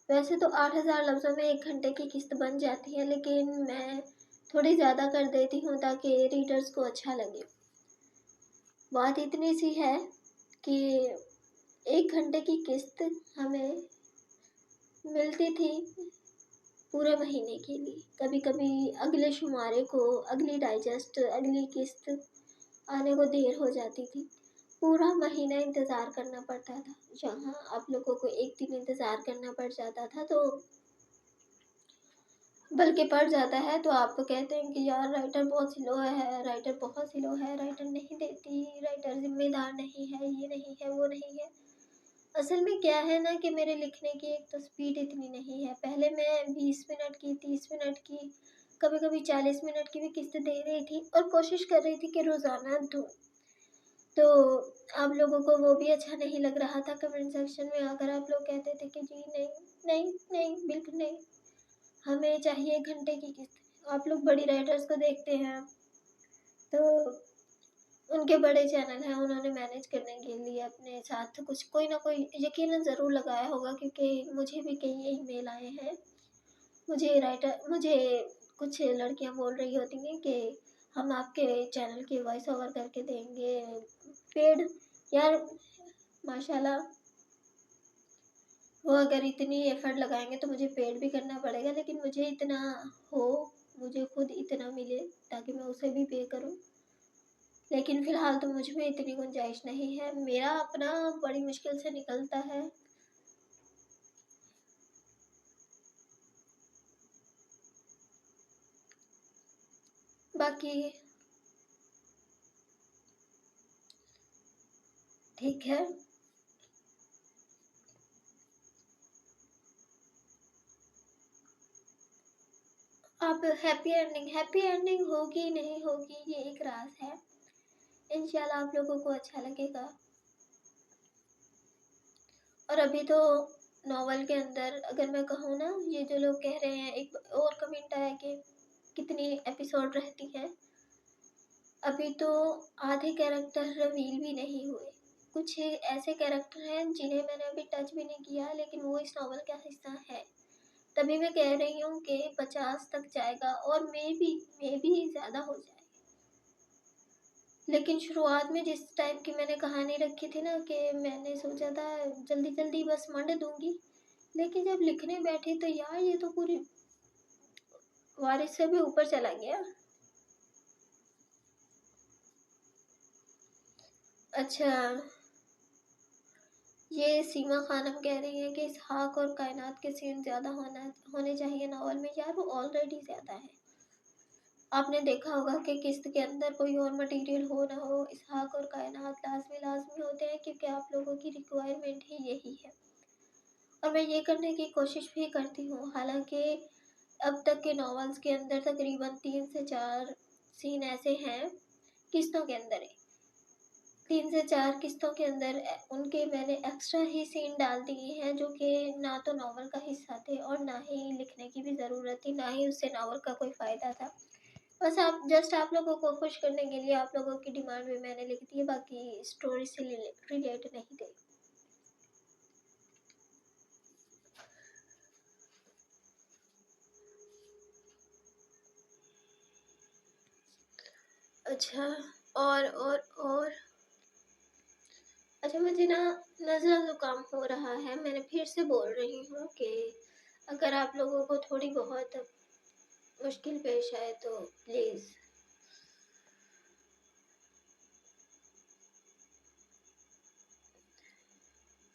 वैसे तो 8,000 लफ्ज़ों में एक घंटे की किस्त बन जाती है, लेकिन मैं थोड़ी ज़्यादा कर देती हूँ ताकि रीडर्स को अच्छा लगे। बात इतनी सी है कि एक घंटे की किस्त हमें मिलती थी पूरे महीने के लिए। कभी कभी अगले शुमारे को, अगली डाइजेस्ट, अगली किस्त आने को देर हो जाती थी, पूरा महीना इंतज़ार करना पड़ता था। जहाँ आप लोगों को एक दिन इंतज़ार करना पड़ जाता था, तो बल्कि पड़ जाता है, तो आप तो कहते हैं कि यार राइटर बहुत स्लो है, राइटर बहुत स्लो है, राइटर नहीं देती, राइटर जिम्मेदार नहीं है, ये नहीं है, वो नहीं है। असल में क्या है ना कि मेरे लिखने की एक तो स्पीड इतनी नहीं है। पहले मैं 20 मिनट की, 30 मिनट की, कभी कभी 40 मिनट की भी किस्त दे रही थी और कोशिश कर रही थी कि रोज़ाना दूँ। तो आप लोगों को वो भी अच्छा नहीं लग रहा था। कमेंट सेक्शन में आकर आप लोग कहते थे कि जी नहीं नहीं नहीं, बिल्कुल नहीं, हमें चाहिए घंटे की किस्त। आप लोग बड़ी राइटर्स को देखते हैं तो उनके बड़े चैनल हैं, उन्होंने मैनेज करने के लिए अपने साथ कुछ कोई ना कोई यकीनन ज़रूर लगाया होगा, क्योंकि मुझे भी कई ईमेल आए हैं। मुझे कुछ लड़कियां बोल रही होती हैं कि हम आपके चैनल की वॉइस ओवर करके देंगे पेड। यार माशाल्लाह, वो अगर इतनी एफर्ट लगाएंगे तो मुझे पेड भी करना पड़ेगा, लेकिन मुझे इतना हो, मुझे खुद इतना मिले ताकि मैं उसे भी पे करूं। लेकिन फ़िलहाल तो मुझ में इतनी गुंजाइश नहीं है, मेरा अपना बड़ी मुश्किल से निकलता है। बाकी ठीक है। आप हैप्पी एंडिंग होगी नहीं होगी ये एक राज है। इंशाल्लाह आप लोगों को अच्छा लगेगा। और अभी तो नॉवल के अंदर अगर मैं कहूँ ना, ये जो लोग कह रहे हैं, एक और कमेंट आया कि कितनी एपिसोड रहती हैं, अभी तो आधे कैरेक्टर रिवील भी नहीं हुए। कुछ ऐसे कैरेक्टर हैं जिन्हें मैंने अभी टच भी नहीं किया, लेकिन वो इस नॉवल का हिस्सा है। तभी मैं कह रही हूँ कि 50 तक जाएगा और मे भी ज़्यादा हो जाए। लेकिन शुरुआत में जिस टाइप की मैंने कहानी रखी थी ना, कि मैंने सोचा था जल्दी जल्दी बस मंड दूंगी, लेकिन जब लिखने बैठी तो यार ये तो पूरी वारिस से भी ऊपर चला गया। अच्छा, ये सीमा खानम कह रही है कि इसहाक और कायनात के सीन ज़्यादा होने चाहिए नावल में। यार वो ऑलरेडी ज़्यादा है। आपने देखा होगा कि किस्त के अंदर कोई और मटेरियल हो ना हो, इसहाक और कायनात लाजमी होते हैं, क्योंकि आप लोगों की रिक्वायरमेंट ही यही है और मैं ये करने की कोशिश भी करती हूँ। हालांकि अब तक के नॉवेल्स के अंदर तकरीबन 3 से 4 सीन ऐसे हैं किस्तों के अंदर, 3 से 4 किस्तों के अंदर उनके मैंने एक्स्ट्रा ही सीन डाल दिए हैं, जो कि ना तो नावल का हिस्सा थे और ना ही लिखने की भी ज़रूरत थी, ना ही उससे नावल का कोई फ़ायदा था। बस आप लोगों को खुश करने के लिए, आप लोगों की डिमांड भी मैंने लिख दी है, बाकी स्टोरी से रिलेट नहीं गई। अच्छा, और अच्छा, मुझे ना नज़ला ज़ुकाम हो रहा है। मैंने फिर से बोल रही हूँ कि अगर आप लोगों को थोड़ी बहुत मुश्किल पेश आए तो प्लीज़।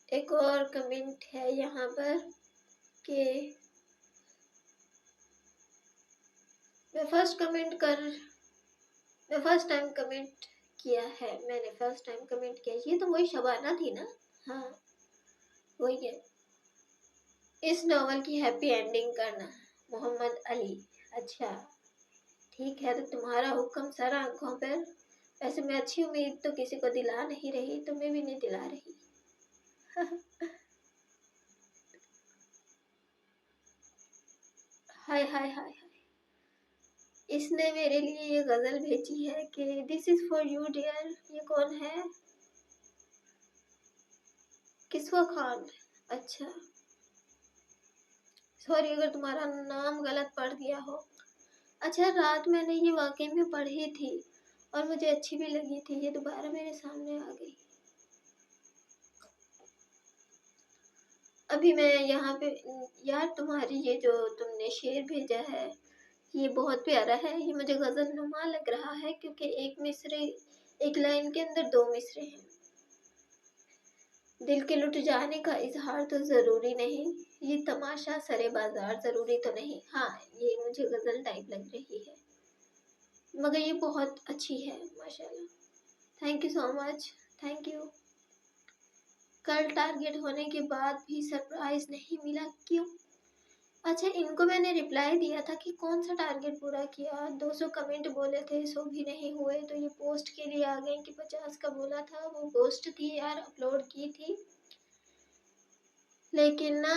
एक और कमेंट है यहाँ पर कि मैं फर्स्ट टाइम कमेंट किया है, मैंने फर्स्ट टाइम कमेंट किया। ये तो वही शबाना थी ना? हाँ वही है। इस नॉवल की हैप्पी एंडिंग करना, मोहम्मद अली। अच्छा ठीक है, तो तुम्हारा हुक्म सर आंखों पर। वैसे मैं अच्छी उम्मीद तो किसी को दिला नहीं रही, तुम्हें भी नहीं दिला रही। हाय हाय हाय, इसने मेरे लिए ये गजल भेजी है कि this is for you dear. ये कौन है? किस्वा खान। अच्छा सॉरी अगर तुम्हारा नाम गलत पढ़ दिया हो। अच्छा, रात मैंने ये वाकई में पढ़ी थी और मुझे अच्छी भी लगी थी, ये दोबारा मेरे सामने आ गई। अभी मैं यहाँ पे, यार तुम्हारी ये जो तुमने शेर भेजा है ये बहुत प्यारा है। ये मुझे गजल नुमा लग रहा है क्योंकि एक मिसरे, एक लाइन के अंदर दो मिसरे हैं। दिल के लुट जाने का इजहार तो जरूरी नहीं, ये तमाशा सरे बाजार जरूरी तो नहीं। हाँ ये मुझे गजल टाइप लग रही है, मगर ये बहुत अच्छी है माशाल्लाह। Thank you so much, thank you. कल टारगेट होने के बाद भी सरप्राइज नहीं मिला, क्यों? अच्छा इनको मैंने रिप्लाई दिया था कि कौन सा टारगेट पूरा किया, 200 कमेंट बोले थे 100 भी नहीं हुए, तो ये पोस्ट के लिए आ गए कि 50 का बोला था। वो पोस्ट थी यार, अपलोड की थी, लेकिन ना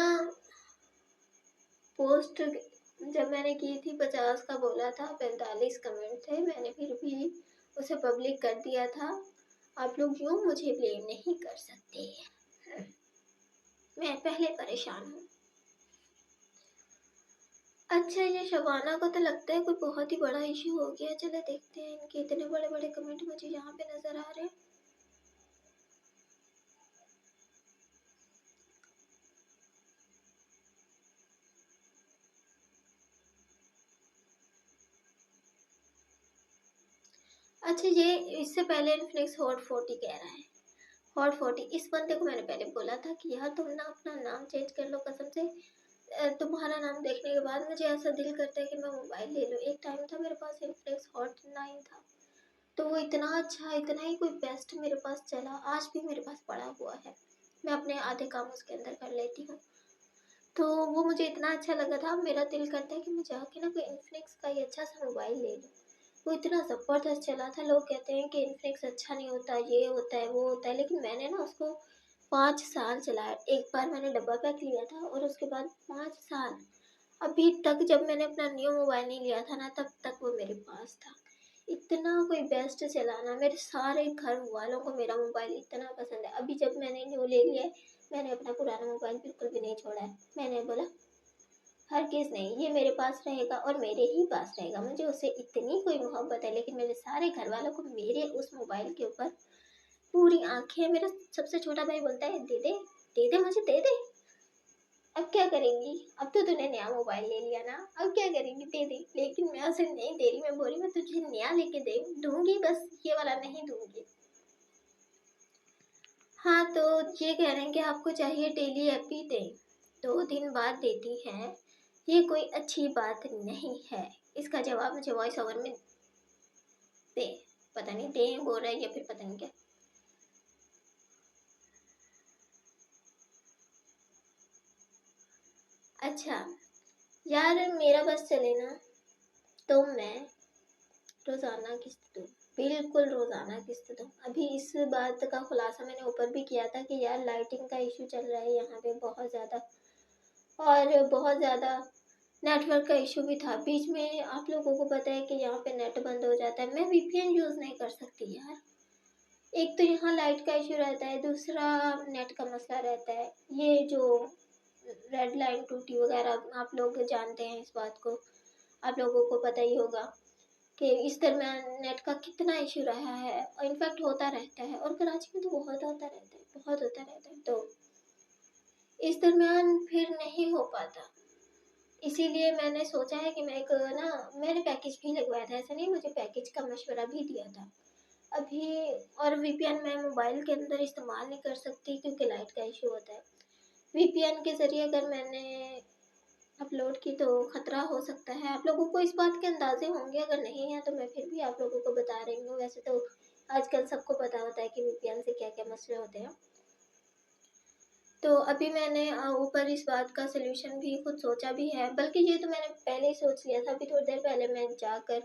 पोस्ट जब मैंने की थी 50 का बोला था, 45 कमेंट थे, मैंने फिर भी उसे पब्लिक कर दिया था। आप लोग यूँ मुझे ब्लेम नहीं कर सकते, मैं पहले परेशान हूँ। अच्छा ये शबाना को तो लगता है कोई बहुत ही बड़ा इशू हो गया। चलो देखते हैं, इनके इतने बड़े बड़े कमेंट मुझे यहाँ पे नजर आ रहे हैं। अच्छा ये इससे पहले इन्फ्लिक्स हॉट 40 कह रहा है, हॉट 40। इस बंदे को मैंने पहले बोला था कि यार तुम ना अपना नाम चेंज कर लो कसम से। तुम्हारा नाम देखने के बाद मुझे ऐसा दिल करता है कि मैं मोबाइल ले लूँ। एक टाइम था मेरे पास इन्फ्लिक्स हॉट 9 था, तो वो इतना अच्छा, इतना ही कोई बेस्ट मेरे पास चला, आज भी मेरे पास पड़ा हुआ है। मैं अपने आधे काम उसके अंदर कर लेती हूँ, तो वो मुझे इतना अच्छा लगा था। मेरा दिल करता है कि मैं जाके ना कोई इन्फिनिक्स का ही अच्छा सा मोबाइल ले लूँ। वो इतना ज़बरदस्त चला था। लोग कहते हैं कि इन्फिनिक्स अच्छा नहीं होता, ये होता है वो होता है, लेकिन मैंने ना उसको 5 साल चलाया। एक बार मैंने डब्बा पैक लिया था और उसके बाद 5 साल, अभी तक जब मैंने अपना न्यू मोबाइल नहीं लिया था ना, तब तक वो मेरे पास था। इतना कोई बेस्ट चलाना, मेरे सारे घर वालों को मेरा मोबाइल इतना पसंद है। अभी जब मैंने न्यू ले लिया है, मैंने अपना पुराना मोबाइल बिल्कुल भी नहीं छोड़ा है। मैंने बोला हर किस नहीं, ये मेरे पास रहेगा और मेरे ही पास रहेगा। मुझे उससे इतनी कोई मोहब्बत है, लेकिन मेरे सारे घर वालों को मेरे उस मोबाइल के ऊपर पूरी आंखें। मेरा सबसे छोटा भाई बोलता है दे दे, दे दे मुझे, दे दे। अब क्या करेंगी, अब तो तूने नया मोबाइल ले लिया ना, अब क्या करेंगी, दे दे। लेकिन मैं उसे नहीं दे रही, मैं बोल रही मैं तुझे नया लेके दे दूंगी, बस ये वाला नहीं दूंगी। हाँ तो ये कह रहे हैं कि आपको चाहिए डेली एपी दे, 2 दिन बाद देती है, ये कोई अच्छी बात नहीं है। इसका जवाब मुझे वॉइस ओवर में दे, पता नहीं दे बोल रहा है या फिर पता नहीं क्या। अच्छा यार मेरा बस चले ना, तो मैं रोजाना किस्त दूँ, बिल्कुल रोजाना किस्त दूँ। अभी इस बात का खुलासा मैंने ऊपर भी किया था कि यार लाइटिंग का इशू चल रहा है यहाँ पे बहुत ज़्यादा, और बहुत ज़्यादा नेटवर्क का इशू भी था बीच में। आप लोगों को पता है कि यहाँ पे नेट बंद हो जाता है, मैं वीपीएन यूज़ नहीं कर सकती यार। एक तो यहाँ लाइट का इशू रहता है, दूसरा नेट का मसला रहता है। ये जो रेड लाइन टूटी वगैरह, आप लोग जानते हैं इस बात को, आप लोगों को पता ही होगा कि इस दरम्यान नेट का कितना इशू रहा है, और इनफैक्ट होता रहता है, और कराची में तो बहुत होता रहता है, बहुत होता रहता है। तो इस दरम्यान फिर नहीं हो पाता, इसीलिए मैंने सोचा है कि मैं एक ना, मैंने पैकेज भी लगवाया था, ऐसा नहीं, मुझे पैकेज का मशवरा भी दिया था अभी। और वीपीएन मैं मोबाइल के अंदर इस्तेमाल नहीं कर सकती क्योंकि लाइट का इशू होता है। वीपीएन के ज़रिए अगर मैंने अपलोड की तो ख़तरा हो सकता है। आप लोगों को इस बात के अंदाजे होंगे, अगर नहीं है तो मैं फिर भी आप लोगों को बता रही हूँ। वैसे तो आजकल सबको पता होता है कि वीपीएन से क्या क्या मसले होते हैं। तो अभी मैंने ऊपर इस बात का सलूशन भी खुद सोचा भी है, बल्कि ये तो मैंने पहले ही सोच लिया था। अभी थोड़ी देर पहले मैं जाकर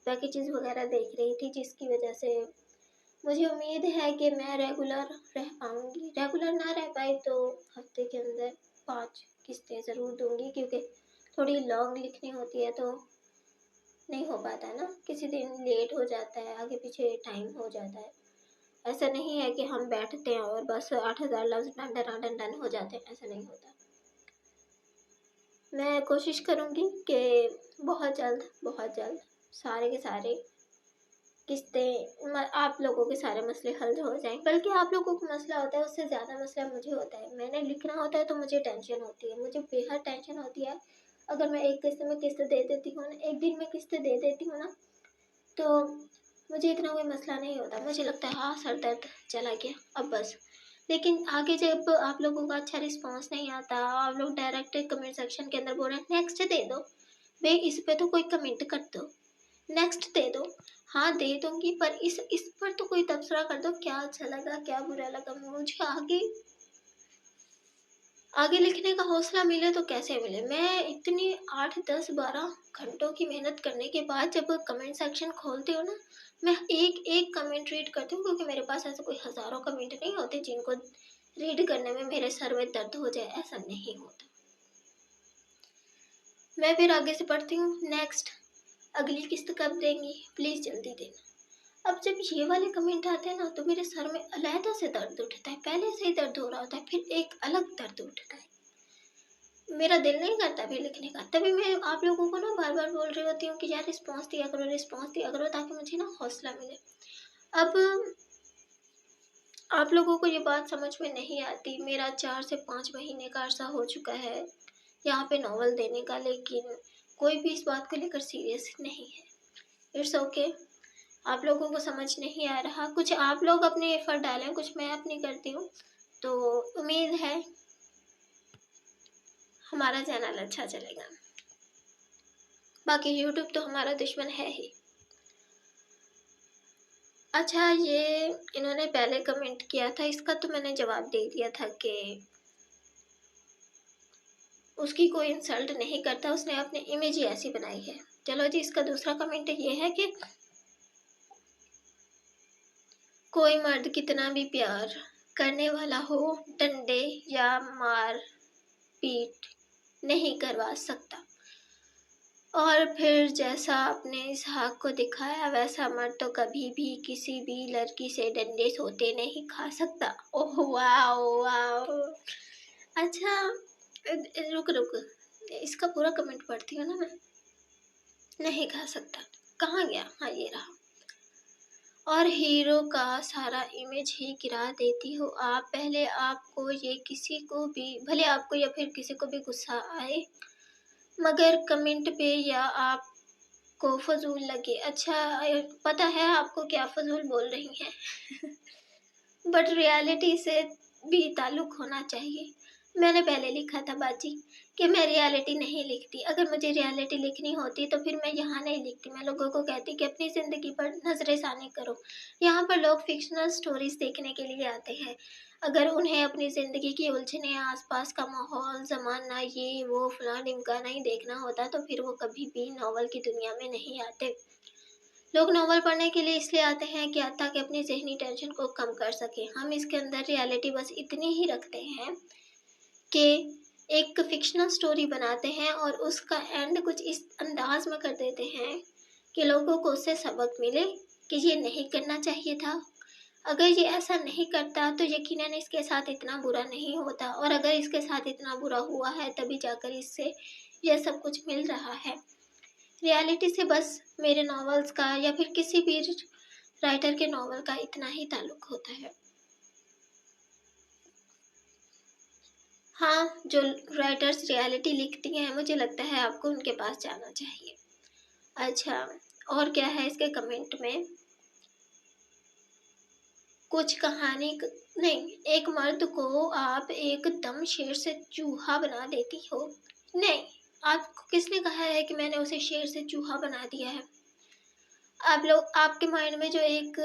पैकेजेस वगैरह देख रही थी, जिसकी वजह से मुझे उम्मीद है कि मैं रेगुलर रह पाऊँगी। रेगुलर ना रह पाई तो हफ्ते के अंदर 5 किस्तें ज़रूर दूँगी, क्योंकि थोड़ी लॉन्ग लिखनी होती है तो नहीं हो पाता ना, किसी दिन लेट हो जाता है, आगे पीछे टाइम हो जाता है। ऐसा नहीं है कि हम बैठते हैं और बस 8,000 लफ्ज़ डन डन हो जाते हैं, ऐसा नहीं होता। मैं कोशिश करूँगी कि बहुत जल्द सारे के सारे किस्तें आप लोगों के सारे मसले हल हो जाएं। बल्कि आप लोगों को मसला होता है उससे ज़्यादा मसला मुझे होता है। मैंने लिखना होता है तो मुझे टेंशन होती है, मुझे बेहद टेंशन होती है। अगर मैं एक किस्त में किस्त दे देती हूँ ना, एक दिन में किस्त दे देती हूँ ना, तो मुझे इतना कोई मसला नहीं होता। मुझे लगता है हाँ, सर दर्द चला गया अब बस। लेकिन आगे जब आप लोगों का अच्छा रिस्पांस नहीं आता, आप लोग डायरेक्ट कमेंट सेक्शन के अंदर बोल रहे हैं नेक्स्ट दे दो, भाई इस पे तो कोई कमेंट कर दो, नेक्स्ट दे दो। हाँ दे दूंगी, पर इस पर तो कोई तबसरा कर दो, क्या अच्छा लगा क्या बुरा लगा। मुझे आगे लिखने का हौसला मिले तो कैसे मिले। मैं इतनी 8, 10, 12 घंटों की मेहनत करने के बाद जब कमेंट सेक्शन खोलती हूँ ना, मैं एक एक कमेंट रीड करती हूँ, क्योंकि मेरे पास ऐसे कोई हज़ारों कमेंट नहीं होते जिनको रीड करने में मेरे सर में दर्द हो जाए, ऐसा नहीं होता। मैं फिर आगे से पढ़ती हूँ, नेक्स्ट अगली किस्त कब देंगी, प्लीज़ जल्दी देना। अब जब ये वाले कमेंट आते हैं ना, तो मेरे सर में अलहदा से दर्द उठता है। पहले से ही दर्द हो रहा होता है, फिर एक अलग दर्द उठता है। मेरा दिल नहीं करता भी लिखने का। तभी मैं आप लोगों को ना बार बार बोल रही होती हूँ कि यार रिस्पॉन्स दिया करो, ताकि मुझे ना हौसला मिले। अब आप लोगों को ये बात समझ में नहीं आती। मेरा 4 से 5 महीने का अर्सा हो चुका है यहाँ पे नॉवल देने का, लेकिन कोई भी इस बात को लेकर सीरियस नहीं है। इट्स ओके, आप लोगों को समझ नहीं आ रहा। कुछ आप लोग अपने एफर्ट डालें, कुछ मैं अपनी करती हूँ, तो उम्मीद है हमारा चैनल अच्छा चलेगा। बाकी यूट्यूब तो हमारा दुश्मन है ही। अच्छा, ये इन्होंने पहले कमेंट किया था, इसका तो मैंने जवाब दे दिया था कि उसकी कोई इंसल्ट नहीं करता, उसने अपनी इमेज ही ऐसी बनाई है। चलो जी, इसका दूसरा कमेंट ये है कि कोई मर्द कितना भी प्यार करने वाला हो, डंडे या मार पीट नहीं करवा सकता। और फिर जैसा आपने इसहाक को दिखाया, वैसा मर्द तो कभी भी किसी भी लड़की से डंडे सोते नहीं खा सकता। Oh wow wow. अच्छा, रुक रुक, इसका पूरा कमेंट पढ़ती हूँ ना मैं। नहीं खा सकता, कहाँ गया, हाँ ये रहा। और हीरो का सारा इमेज ही गिरा देती हो आप। पहले आपको ये किसी को भी, भले आपको या फिर किसी को भी गुस्सा आए, मगर कमेंट पे या आपको फजूल लगे। अच्छा, पता है आपको क्या फजूल बोल रही हैं बट रियलिटी से भी ताल्लुक़ होना चाहिए। मैंने पहले लिखा था बाजी कि मैं रियलिटी नहीं लिखती। अगर मुझे रियलिटी लिखनी होती तो फिर मैं यहाँ नहीं लिखती। मैं लोगों को कहती कि अपनी ज़िंदगी पर नज़रसानी करो। यहाँ पर लोग फिक्शनल स्टोरीज़ देखने के लिए आते हैं। अगर उन्हें अपनी ज़िंदगी की उलझनें, आसपास का माहौल, ज़माना, ये वो फलां ढिमका नहीं देखना होता, तो फिर वो कभी भी नावल की दुनिया में नहीं आते। लोग नावल पढ़ने के लिए इसलिए आते हैं कि ताकि अपनी ज़हनी टेंशन को कम कर सकें। हम इसके अंदर रियलिटी बस इतनी ही रखते हैं कि एक फिक्शनल स्टोरी बनाते हैं और उसका एंड कुछ इस अंदाज में कर देते हैं कि लोगों को उससे सबक मिले कि ये नहीं करना चाहिए था। अगर ये ऐसा नहीं करता तो यकीनन इसके साथ इतना बुरा नहीं होता, और अगर इसके साथ इतना बुरा हुआ है तभी जाकर इससे यह सब कुछ मिल रहा है। रियलिटी से बस मेरे नॉवेल्स का या फिर किसी भी राइटर के नॉवल का इतना ही ताल्लुक़ होता है। हाँ, जो राइटर्स रियलिटी लिखती हैं, मुझे लगता है आपको उनके पास जाना चाहिए। अच्छा, और क्या है इसके कमेंट में, कुछ कहानी नहीं, एक मर्द को आप एकदम शेर से चूहा बना देती हो। नहीं, आपको किसने कहा है कि मैंने उसे शेर से चूहा बना दिया है। आप लोग, आपके माइंड में जो एक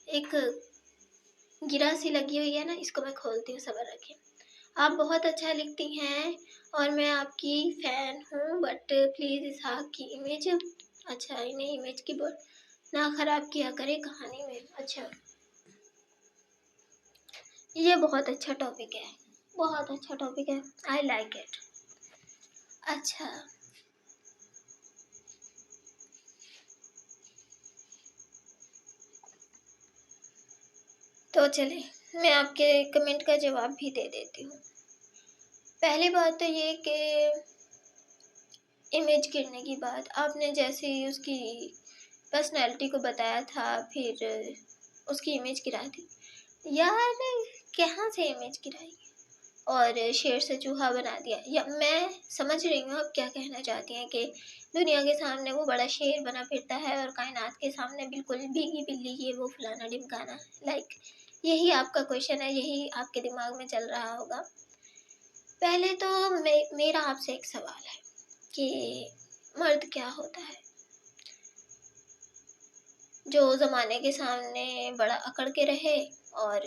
एक गिरा सी लगी हुई है ना, इसको मैं खोलती हूँ, सब्र रखें। आप बहुत अच्छा लिखती हैं और मैं आपकी फ़ैन हूँ, बट प्लीज़ इसहाक की इमेज, अच्छा इन्हें इमेज की बोर्ड ना ख़राब किया करे कहानी में। अच्छा, ये बहुत अच्छा टॉपिक है, बहुत अच्छा टॉपिक है, आई लाइक इट। अच्छा, तो चलिए मैं आपके कमेंट का जवाब भी दे देती हूँ। पहली बात तो ये कि इमेज गिरने की बात, आपने जैसे ही उसकी पर्सनैलिटी को बताया था, फिर उसकी इमेज गिरा दी। यार कहाँ से इमेज गिराई और शेर से चूहा बना दिया। या मैं समझ रही हूँ आप क्या कहना चाहती हैं कि दुनिया के सामने वो बड़ा शेर बना फिरता है और कायनात के सामने बिल्कुल भीगी बिल्ली, ये वो फलाना ढिमकाना, लाइक यही आपका क्वेश्चन है, यही आपके दिमाग में चल रहा होगा। पहले तो मेरा आपसे एक सवाल है कि मर्द क्या होता है जो ज़माने के सामने बड़ा अकड़ के रहे और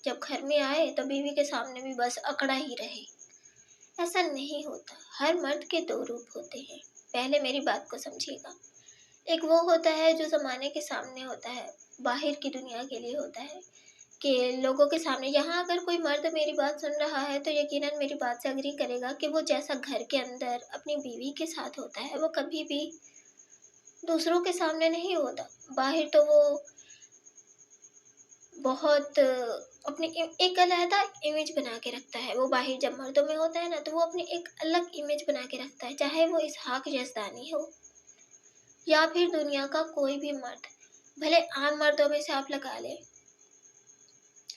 जब घर में आए तो बीवी के सामने भी बस अकड़ा ही रहे। ऐसा नहीं होता, हर मर्द के दो रूप होते हैं। पहले मेरी बात को समझिएगा। एक वो होता है जो ज़माने के सामने होता है, बाहर की दुनिया के लिए होता है कि लोगों के सामने। यहाँ अगर कोई मर्द मेरी बात सुन रहा है तो यकीनन मेरी बात से एग्री करेगा कि वो जैसा घर के अंदर अपनी बीवी के साथ होता है वो कभी भी दूसरों के सामने नहीं होता। बाहर तो वो बहुत अपनी एक अलग इमेज बना के रखता है। वो बाहर जब मर्दों में होता है ना तो वो अपनी एक अलग इमेज बना के रखता है, चाहे वो इसहाक यज़दानी हो या फिर दुनिया का कोई भी मर्द, भले आम मर्दों में से आप लगा लें।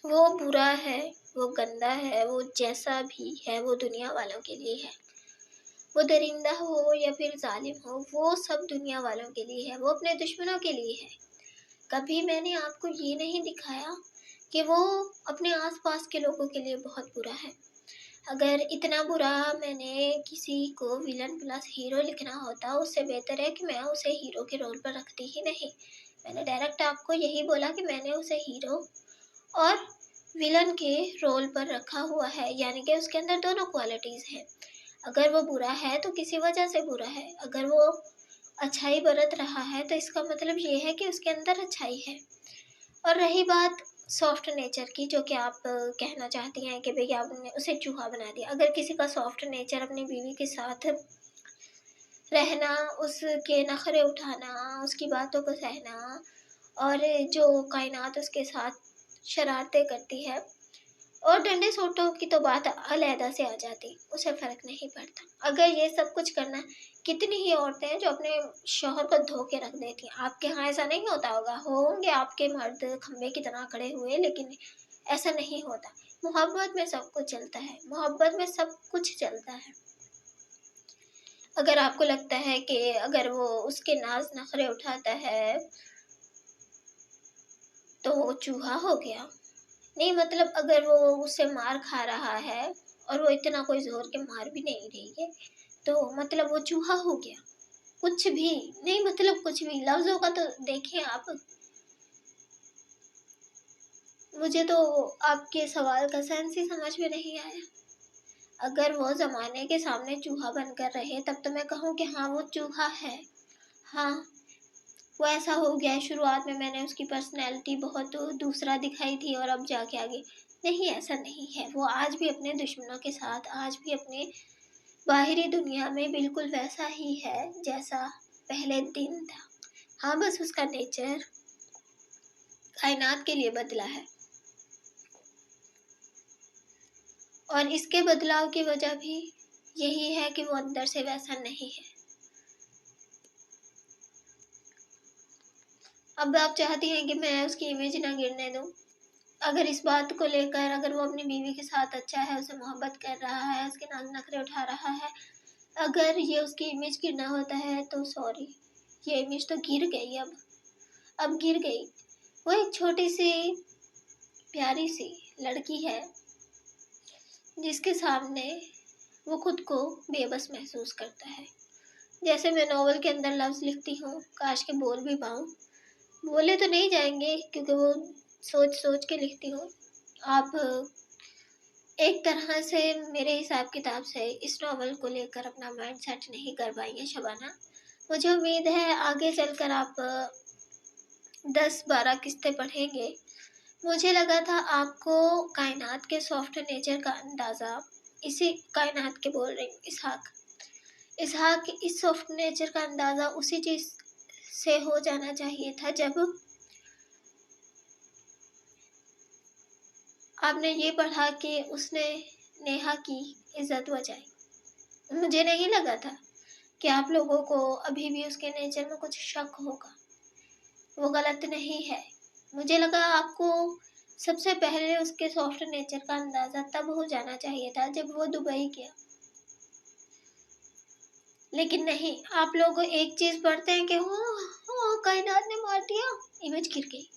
वो बुरा है, वो गंदा है, वो जैसा भी है वो दुनिया वालों के लिए है। वो दरिंदा हो या फिर जालिम हो, वो सब दुनिया वालों के लिए है, वो अपने दुश्मनों के लिए है। कभी मैंने आपको ये नहीं दिखाया कि वो अपने आसपास के लोगों के लिए बहुत बुरा है। अगर इतना बुरा मैंने किसी को विलन प्लस हीरो लिखना होता, उससे बेहतर है कि मैं उसे हीरो के रोल पर रखती ही नहीं। मैंने डायरेक्ट आपको यही बोला कि मैंने उसे हीरो और विलन के रोल पर रखा हुआ है, यानी कि उसके अंदर दोनों क्वालिटीज़ हैं। अगर वो बुरा है तो किसी वजह से बुरा है, अगर वो अच्छाई बरत रहा है तो इसका मतलब ये है कि उसके अंदर अच्छाई है। और रही बात सॉफ्ट नेचर की, जो कि आप कहना चाहती हैं कि भई आपने उसे चूहा बना दिया। अगर किसी का सॉफ्ट नेचर अपनी बीवी के साथ रहना, उसके नखरे उठाना, उसकी बातों को सहना और जो कायनात उसके साथ शरारतें करती है, और डंडे सोटों की तो बात अलहदा से आ जाती, उसे फ़र्क नहीं पड़ता। अगर ये सब कुछ करना, कितनी ही औरतें हैं जो अपने शौहर को धो के रख देती हैं। आपके यहाँ ऐसा नहीं होता होगा, होंगे आपके मर्द खंबे की तरह खड़े हुए, लेकिन ऐसा नहीं होता। मोहब्बत में सब कुछ चलता है, मोहब्बत में सब कुछ चलता है। अगर आपको लगता है कि अगर वो उसके नाज नखरे उठाता है तो वो चूहा हो गया, नहीं मतलब अगर वो उससे मार खा रहा है और वो इतना कोई ज़ोर के मार भी नहीं रही है तो मतलब वो चूहा हो गया। कुछ भी नहीं, मतलब कुछ भी, लफ्ज़ों का तो देखिए आप। मुझे तो आपके सवाल का सेंस ही समझ में नहीं आया। अगर वो ज़माने के सामने चूहा बनकर रहे तब तो मैं कहूँ कि हाँ वो चूहा है। हाँ, वो ऐसा हो गया है, शुरुआत में मैंने उसकी पर्सनैलिटी बहुत दूसरा दिखाई थी और अब जाके आगे नहीं, ऐसा नहीं है। वो आज भी अपने दुश्मनों के साथ, आज भी अपने बाहरी दुनिया में बिल्कुल वैसा ही है जैसा पहले दिन था। हाँ, बस उसका नेचर कायनात के लिए बदला है और इसके बदलाव की वजह भी यही है कि वो अंदर से वैसा नहीं है। अब आप चाहती हैं कि मैं उसकी इमेज ना गिरने दूँ। अगर इस बात को लेकर, अगर वो अपनी बीवी के साथ अच्छा है, उसे मोहब्बत कर रहा है, उसके नाज़ नखरे उठा रहा है, अगर ये उसकी इमेज गिरना होता है तो सॉरी, ये इमेज तो गिर गई। अब गिर गई। वो एक छोटी सी प्यारी सी लड़की है जिसके सामने वो खुद को बेबस महसूस करता है। जैसे मैं नॉवल के अंदर लफ्ज़ लिखती हूँ, काश के बोल भी पाऊँ, बोले तो नहीं जाएंगे क्योंकि वो सोच सोच के लिखती हूँ। आप एक तरह से मेरे हिसाब किताब से इस नॉवल को लेकर अपना माइंड सेट नहीं कर पाई हैं शबाना। मुझे उम्मीद है आगे चलकर आप 10-12 किस्तें पढ़ेंगे। मुझे लगा था आपको कायनात के सॉफ्ट नेचर का अंदाज़ा, इसी कायनात के बोल रही हूँ, इसहाक इस सॉफ्ट नेचर का अंदाज़ा उसी चीज़ से हो जाना चाहिए था जब आपने ये पढ़ा कि उसने नेहा की इज्जत बचाई। मुझे नहीं लगा था कि आप लोगों को अभी भी उसके नेचर में कुछ शक होगा। वो गलत नहीं है। मुझे लगा आपको सबसे पहले उसके सॉफ्ट नेचर का अंदाज़ा तब हो जाना चाहिए था जब वो दुबई गया। लेकिन नहीं, आप लोग एक चीज़ पढ़ते हैं कि वो कायनात ने मार दिया, इमेज गिर गई।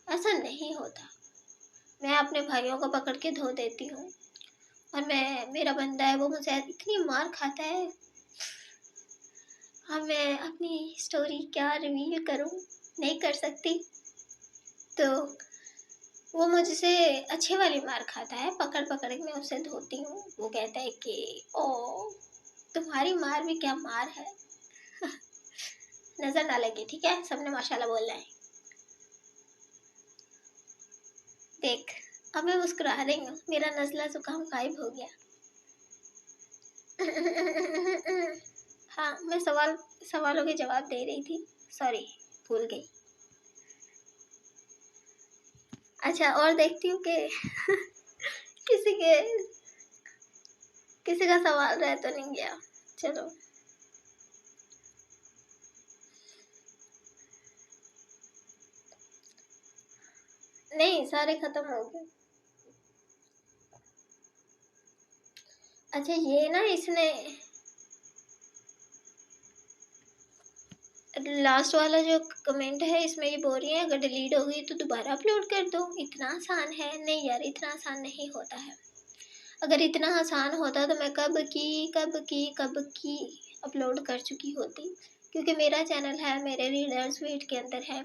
ऐसा नहीं होता। मैं अपने भाइयों को पकड़ के धो देती हूँ और मेरा बंदा है वो मुझसे इतनी मार खाता है। अब मैं अपनी स्टोरी क्या रिवील करूँ, नहीं कर सकती। तो वो मुझसे अच्छे वाली मार खाता है, पकड़ पकड़ के मैं उसे धोती हूँ। वो कहता है कि ओ तुम्हारी मार भी क्या मार है। नजर ना लगे, ठीक है, सबने माशाल्लाह बोलना है। देख, अब मैं मुस्कुरा रही हूँ, मेरा नज़ला जुकाम गायब हो गया। हाँ, मैं सवालों के जवाब दे रही थी, सॉरी भूल गई। अच्छा, और देखती हूँ कि किसी का सवाल रह तो नहीं गया। चलो, नहीं सारे खत्म हो गए। अच्छा, ये ना इसने लास्ट वाला जो कमेंट है इसमें ये बोल रही है अगर डिलीट हो गई तो दोबारा अपलोड कर दो। इतना आसान है? नहीं यार, इतना आसान नहीं होता है। अगर इतना आसान होता तो मैं कब की अपलोड कर चुकी होती, क्योंकि मेरा चैनल है, मेरे रीडर्स वेट के अंदर है।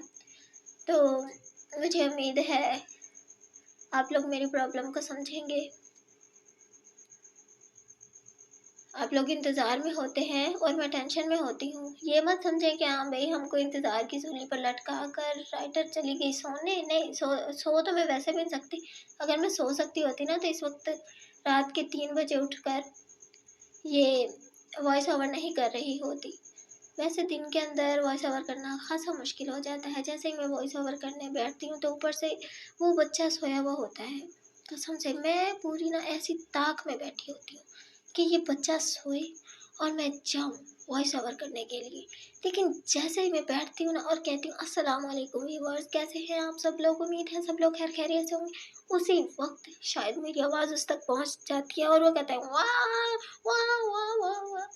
तो मुझे उम्मीद है आप लोग मेरी प्रॉब्लम को समझेंगे। आप लोग इंतज़ार में होते हैं और मैं टेंशन में होती हूँ। ये मत समझें कि हाँ भाई हमको इंतज़ार की सूली पर लटका कर राइटर चली गई सोने। नहीं, सो तो मैं वैसे भी नहीं सकती। अगर मैं सो सकती होती ना तो इस वक्त रात के 3 बजे उठकर ये वॉइस ओवर नहीं कर रही होती। वैसे दिन के अंदर वॉइस ओवर करना खासा मुश्किल हो जाता है। जैसे ही मैं वॉइस ओवर करने बैठती हूँ तो ऊपर से वो बच्चा सोया हुआ होता है। कसम से मैं पूरी ना ऐसी ताक में बैठी होती हूँ कि ये बच्चा सोए और मैं जाऊँ वॉइस ओवर करने के लिए। लेकिन जैसे ही मैं बैठती हूँ ना और कहती हूँ अस्सलाम वालेकुम व्यूअर्स, कैसे हैं आप सब लोग, उम्मीद है सब लोग खैर खैरियत से होंगे, उसी वक्त शायद मेरी आवाज़ उस तक पहुँच जाती है और वो कहता है वाह वाह वाह वाह वाह,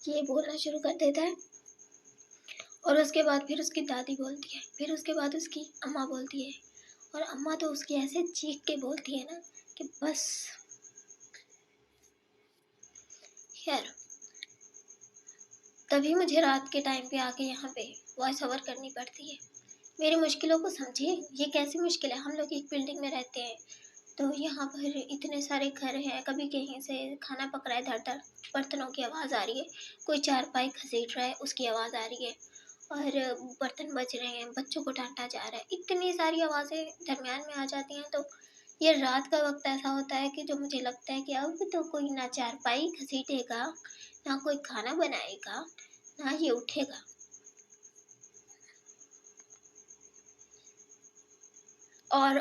ये बोलना शुरू कर देता है। और उसके बाद फिर उसकी दादी बोलती है, फिर उसके बाद उसकी अम्मा बोलती है, और अम्मा तो उसकी ऐसे चीख के बोलती है ना कि बस। खैर, तभी मुझे रात के टाइम पे आके यहाँ पे वॉइस ओवर करनी पड़ती है। मेरी मुश्किलों को समझिए, ये कैसी मुश्किल है। हम लोग एक बिल्डिंग में रहते हैं तो यहाँ पर इतने सारे घर हैं, कभी कहीं से खाना पक रहा है, धड़ धड़ बर्तनों की आवाज़ आ रही है, कोई चारपाई घसीट रहा है उसकी आवाज़ आ रही है, और बर्तन बज रहे हैं, बच्चों को डांटा जा रहा है, इतनी सारी आवाज़ें दरमियान में आ जाती हैं। तो ये रात का वक्त ऐसा होता है कि जो मुझे लगता है कि अब तो कोई ना चारपाई घसीटेगा, ना कोई खाना बनाएगा, ना ये उठेगा। और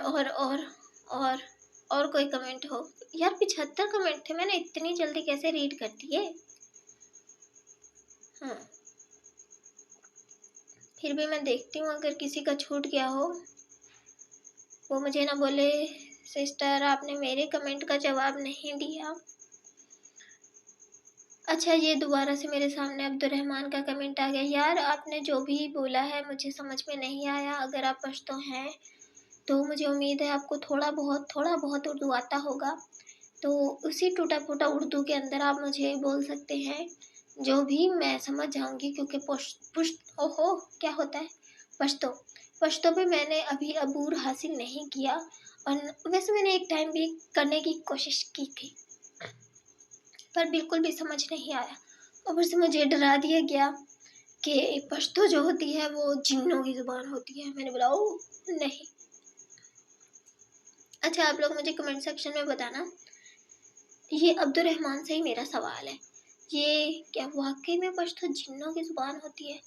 और कोई कमेंट हो यार। 75 कमेंट थे, मैंने इतनी जल्दी कैसे रीड कर दिए। हाँ, फिर भी मैं देखती हूँ अगर किसी का छूट गया हो वो मुझे ना बोले सिस्टर आपने मेरे कमेंट का जवाब नहीं दिया। अच्छा, ये दोबारा से मेरे सामने अब्दुलरहमान का कमेंट आ गया। यार आपने जो भी बोला है मुझे समझ में नहीं आया। अगर आप पश्तो हैं तो मुझे उम्मीद है आपको थोड़ा बहुत उर्दू आता होगा, तो उसी टूटा फूटा उर्दू के अंदर आप मुझे बोल सकते हैं, जो भी मैं समझ जाऊंगी। क्योंकि पुष्ट पुष्ट ओहो क्या होता है, पश्तो पश्तो पे मैंने अभी अबूर हासिल नहीं किया, और वैसे मैंने एक टाइम भी करने की कोशिश की थी, पर बिल्कुल भी समझ नहीं आया। और फिर से मुझे डरा दिया गया कि पश्तो जो होती है वो जिन्नों की ज़ुबान होती है। मैंने बोला ओ नहीं। अच्छा, आप लोग मुझे कमेंट सेक्शन में बताना, ये अब्दुर्रहमान से ही मेरा सवाल है, ये क्या वाकई में पश्तो जिन्नों की ज़ुबान होती है?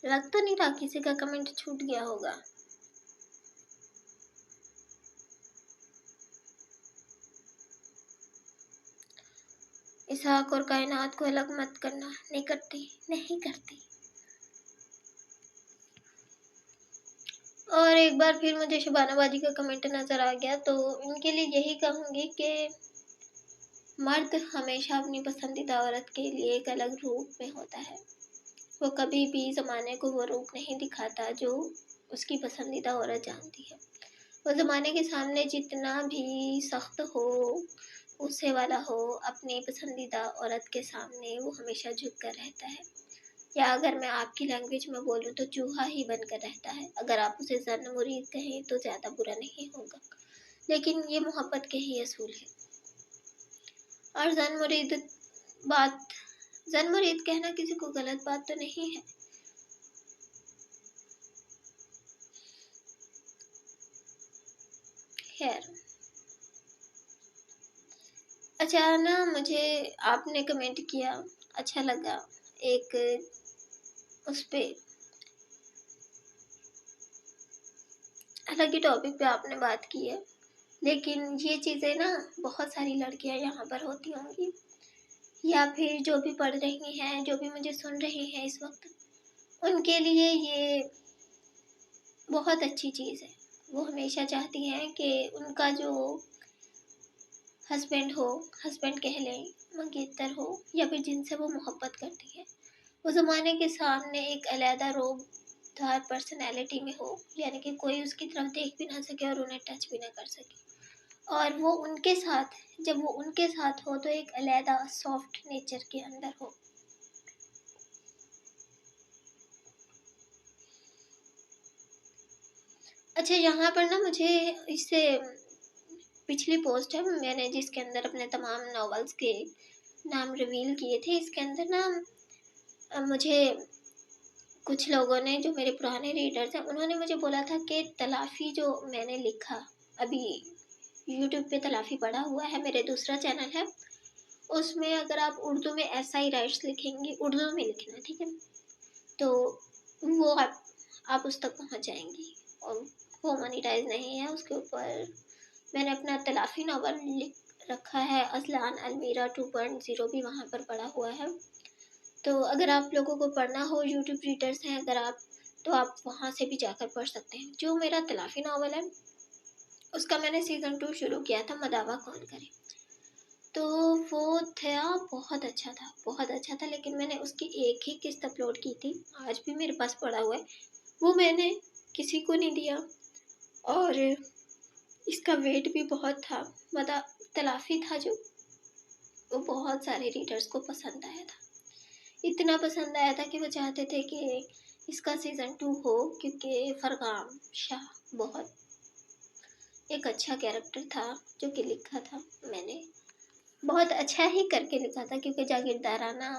लग तो नहीं रहा किसी का कमेंट छूट गया होगा। इसहाक और कायनात को अलग मत करना। नहीं करती, नहीं करती। और एक बार फिर मुझे शबाना बाजी का कमेंट नज़र आ गया, तो इनके लिए यही कहूँगी कि मर्द हमेशा अपनी पसंदीदा औरत के लिए एक अलग रूप में होता है। वो कभी भी ज़माने को वो रूप नहीं दिखाता जो उसकी पसंदीदा औरत जानती है। वो ज़माने के सामने जितना भी सख्त हो, गुस्से वाला हो, अपनी पसंदीदा औरत के सामने वो हमेशा झुक कर रहता है। या अगर मैं आपकी लैंग्वेज में बोलूँ तो चूहा ही बनकर रहता है। अगर आप उसे ज़न मुरीद कहें तो ज़्यादा बुरा नहीं होगा, लेकिन ये मोहब्बत के ही असूल है। और ज़न मुरीद कहना किसी को गलत बात तो नहीं है। खैर, अच्छा ना, मुझे आपने कमेंट किया, अच्छा लगा। एक उस पे अलग ही टॉपिक पे आपने बात की है, लेकिन ये चीज़ें ना बहुत सारी लड़कियां यहाँ पर होती होंगी, या फिर जो भी पढ़ रही हैं, जो भी मुझे सुन रही हैं इस वक्त, उनके लिए ये बहुत अच्छी चीज़ है। वो हमेशा चाहती हैं कि उनका जो हस्बैंड हो, हस्बैंड कह लें, मंगेतर हो, या फिर जिनसे वो मोहब्बत करती है, वो ज़माने के सामने एक अलहदा रोबदार पर्सनैलिटी में हो, यानी कि कोई उसकी तरफ देख भी ना सके और उन्हें टच भी ना कर सके। और वो उनके साथ, जब वो उनके साथ हो तो एक अलहदा सॉफ्ट नेचर के अंदर हो। अच्छा, यहाँ पर ना मुझे इससे पिछली पोस्ट है मैंने जिसके अंदर अपने तमाम नॉवेल्स के नाम रिवील किए थे, इसके अंदर ना मुझे कुछ लोगों ने, जो मेरे पुराने रीडर्स हैं, उन्होंने मुझे बोला था कि तलाफ़ी जो मैंने लिखा, अभी यूट्यूब पे तलाफ़ी पड़ा हुआ है, मेरे दूसरा चैनल है, उसमें अगर आप उर्दू में एसआई राइट्स लिखेंगी, उर्दू में लिखना, ठीक है, तो वो आप उस तक पहुंच जाएंगी। और वो मोनेटाइज नहीं है। उसके ऊपर मैंने अपना तलाफ़ी नावल लिख रखा है, असलान अलमीरा 2.0 भी वहाँ पर पड़ा हुआ है। तो अगर आप लोगों को पढ़ना हो, यूट्यूब रीडर्स हैं अगर आप, तो आप वहाँ से भी जाकर पढ़ सकते हैं। जो मेरा तलाफ़ी नावल है उसका मैंने सीज़न 2 शुरू किया था, मदावा कौन करे, तो वो था बहुत अच्छा था, बहुत अच्छा था, लेकिन मैंने उसकी एक ही किस्त अपलोड की थी, आज भी मेरे पास पड़ा हुआ है, वो मैंने किसी को नहीं दिया, और इसका वेट भी बहुत था। तलाफ़ी था जो, वो बहुत सारे रीडर्स को पसंद आया था, इतना पसंद आया था कि वो चाहते थे कि इसका सीज़न 2 हो, क्योंकि फरगाम शाह बहुत एक अच्छा कैरेक्टर था जो कि लिखा था मैंने, बहुत अच्छा ही करके लिखा था, क्योंकि जागीरदाराना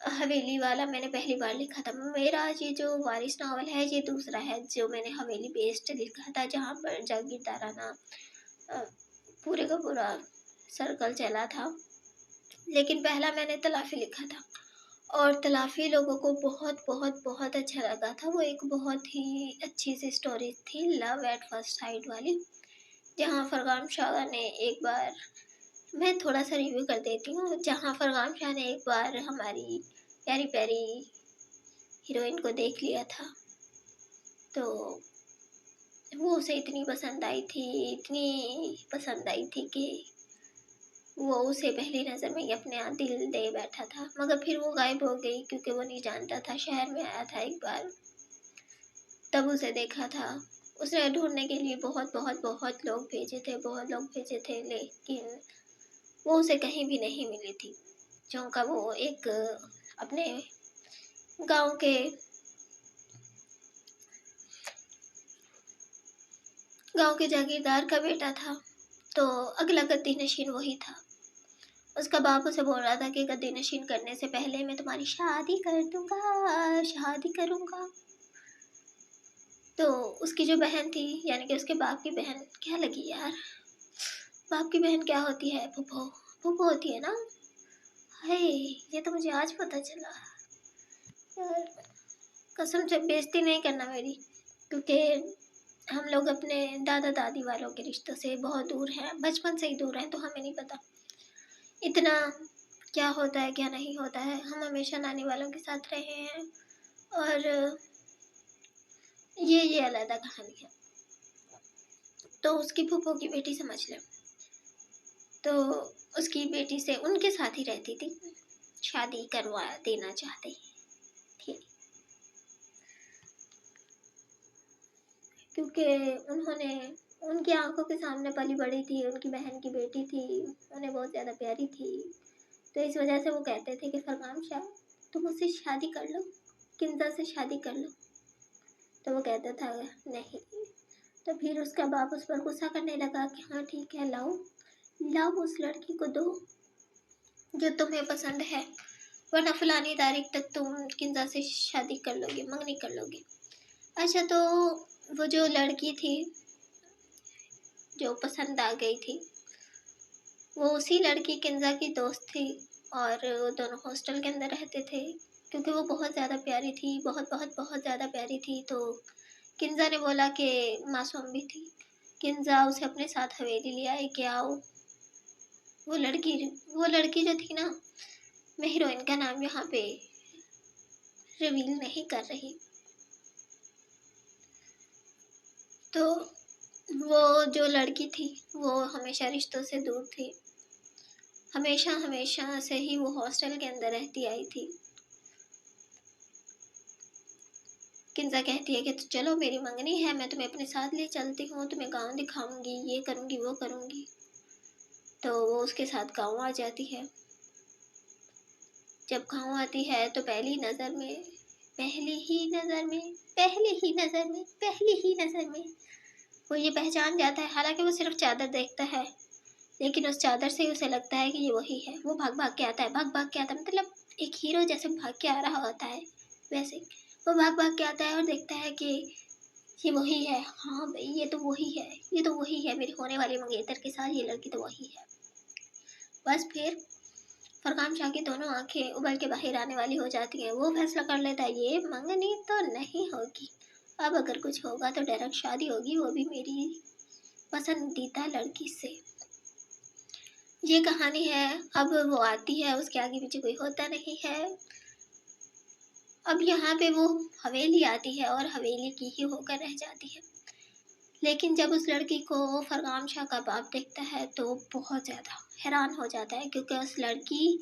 हवेली वाला मैंने पहली बार लिखा था। मेरा ये जो वारिस नावल है ये दूसरा है जो मैंने हवेली बेस्ड लिखा था, जहाँ पर जागीरदाराना पूरे का पूरा सर्कल चला था, लेकिन पहला मैंने तलाफ़ी लिखा था, और तलाफ़ी लोगों को बहुत बहुत बहुत अच्छा लगा था। वो एक बहुत ही अच्छी सी स्टोरी थी, लव एट फर्स्ट साइट वाली, जहाँ फरगाम शाह ने एक बार, मैं थोड़ा सा रिव्यू कर देती हूँ, जहाँ फरगाम शाह ने एक बार हमारी प्यारी प्यारी हीरोइन को देख लिया था, तो वो उसे इतनी पसंद आई थी, इतनी पसंद आई थी कि वो उसे पहली नज़र में ही अपने यहाँ दिल दे बैठा था, मगर फिर वो गायब हो गई क्योंकि वो नहीं जानता था। शहर में आया था एक बार, तब उसे देखा था। उसने ढूंढने के लिए बहुत बहुत बहुत लोग भेजे थे, बहुत लोग भेजे थे, लेकिन वो उसे कहीं भी नहीं मिली थी। क्योंकि वो एक अपने गांव के जागीरदार का बेटा था, तो अगला गद्दी नशीन वही था। उसका बाप उसे बोल रहा था कि गद्दी नशीन करने से पहले मैं तुम्हारी शादी कर दूंगा, शादी करूंगा। तो उसकी जो बहन थी, यानी कि उसके बाप की बहन, क्या लगी यार, बाप की बहन क्या होती है? फूफो, फूफो होती है ना। हाय, ये तो मुझे आज पता चला यार। कसम से बेइज्जती नहीं करना मेरी, क्योंकि हम लोग अपने दादा दादी वालों के रिश्तों से बहुत दूर हैं, बचपन से ही दूर हैं, तो हमें नहीं पता इतना क्या होता है क्या नहीं होता है। हम हमेशा नानी वालों के साथ रहे हैं, और ये अलग कहानी है। तो उसकी फूफो की बेटी समझ ले, तो उसकी बेटी से उनके साथ ही रहती थी, शादी करवा देना चाहते थे, क्योंकि उन्होंने उनकी आंखों के सामने पली बड़ी थी, उनकी बहन की बेटी थी, उन्हें बहुत ज़्यादा प्यारी थी। तो इस वजह से वो कहते थे कि फरमान शाह तुम मुझसे शादी कर लो, किंजा से शादी कर लो। तो वो कहता था नहीं। तो फिर उसका बाप उस पर गुस्सा करने लगा कि हाँ ठीक है, लाओ लाओ उस लड़की को दो जो तुम्हें पसंद है, वरना फलानी तारीख तक तुम किंजा से शादी कर लोगे, मंगनी कर लोगे। अच्छा, तो वो जो लड़की थी जो पसंद आ गई थी, वो उसी लड़की किंजा की दोस्त थी, और वो दोनों हॉस्टल के अंदर रहते थे। क्योंकि वो बहुत ज़्यादा प्यारी थी, बहुत बहुत बहुत ज़्यादा प्यारी थी, तो किंजा ने बोला कि मासूम भी थी, किंजा उसे अपने साथ हवेली ले आए कि आओ। वो लड़की जो थी ना, मैं हीरोइन का नाम यहाँ पे रिवील नहीं कर रही। तो वो जो लड़की थी वो हमेशा रिश्तों से दूर थी, हमेशा से ही वो हॉस्टल के अंदर रहती आई थी। किंजा कहती है कि तो चलो मेरी मंगनी है, मैं तुम्हें अपने साथ ले चलती हूँ, तुम्हें गाँव दिखाऊंगी, ये करूँगी वो करूँगी। तो वो उसके साथ गाँव आ जाती है। जब गाँव आती है तो पहली ही नज़र में वो ये पहचान जाता है। हालांकि वो सिर्फ चादर देखता है, लेकिन उस चादर से उसे लगता है कि ये वही है। वो भाग भाग के आता है, मतलब एक हीरो जैसे भाग के आ रहा होता है, वैसे वो भाग भाग के आता है और देखता है कि ये वही है। हाँ भाई, ये तो वही है मेरी होने वाली मंगेतर के साथ, ये लड़की तो वही है। बस फिर फरमान शाह की दोनों आंखें उबल के बाहर आने वाली हो जाती हैं। वो फैसला कर लेता है ये मंगनी तो नहीं होगी, अब अगर कुछ होगा तो डायरेक्ट शादी होगी, वो भी मेरी पसंदीदा लड़की से। ये कहानी है। अब वो आती है, उसके आगे पीछे कोई होता नहीं है। अब यहाँ पे वो हवेली आती है और हवेली की ही होकर रह जाती है। लेकिन जब उस लड़की को फरमान शाह का बाप देखता है तो बहुत ज़्यादा हैरान हो जाता है, क्योंकि उस लड़की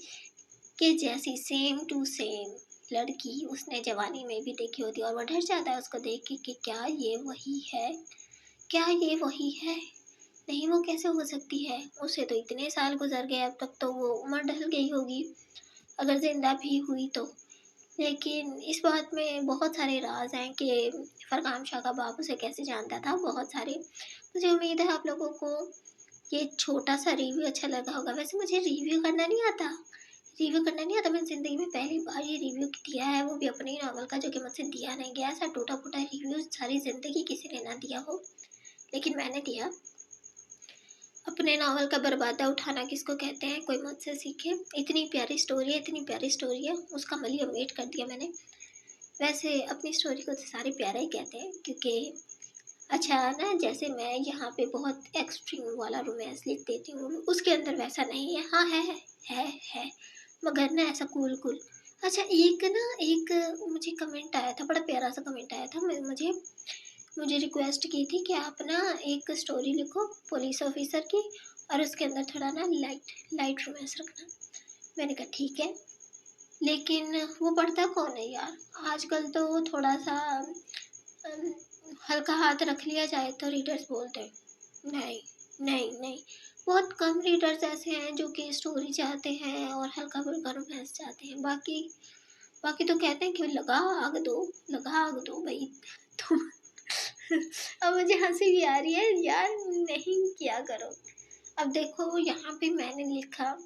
के जैसी सेम टू सेम लड़की उसने जवानी में भी देखी होती है, और वो डर जाता है उसको देख के कि क्या ये वही है, क्या ये वही है। नहीं, वो कैसे हो सकती है, उसे तो इतने साल गुजर गए, अब तक तो वो उम्र ढल गई होगी अगर जिंदा भी हुई तो। लेकिन इस बात में बहुत सारे राज हैं कि फरमान शाह का बाप उसे कैसे जानता था, बहुत सारे। मुझे उम्मीद है आप लोगों को ये छोटा सा रिव्यू अच्छा लगा होगा। वैसे मुझे रिव्यू करना नहीं आता, मैंने ज़िंदगी में पहली बार ये रिव्यू दिया है, वो भी अपने ही नॉवल का, जो कि मुझसे दिया नहीं गया। ऐसा टूटा फूटा रिव्यू सारी ज़िंदगी किसी ने ना दिया हो, लेकिन मैंने दिया। अपने नावल का बर्बादा उठाना किसको कहते हैं, कोई मुझसे सीखे। इतनी प्यारी स्टोरी है, उसका मलिया वेट कर दिया मैंने। वैसे अपनी स्टोरी को तो सारे प्यारा ही कहते हैं, क्योंकि अच्छा ना, जैसे मैं यहाँ पे बहुत एक्सट्रीम वाला रोमांस लिख देती हूँ, उसके अंदर वैसा नहीं है। हाँ है मगर ना ऐसा कूल। अच्छा, एक मुझे कमेंट आया था, बड़ा प्यारा सा कमेंट आया था। मुझे रिक्वेस्ट की थी कि आप ना एक स्टोरी लिखो पुलिस ऑफिसर की, और उसके अंदर थोड़ा ना लाइट रोमांस रखना। मैंने कहा ठीक है, लेकिन वो पढ़ता कौन है यार, आजकल तो थोड़ा सा हल्का हाथ रख लिया जाए तो रीडर्स बोलते हैं नहीं, बहुत कम रीडर्स ऐसे हैं जो कि स्टोरी चाहते हैं और हल्का फुल्का रोमांस चाहते हैं। बाकी बाकी तो कहते हैं कि लगा आग दो भाई तुम। अब मुझे हंसी भी आ रही है यार, नहीं किया करो। अब देखो यहाँ पे मैंने लिखा,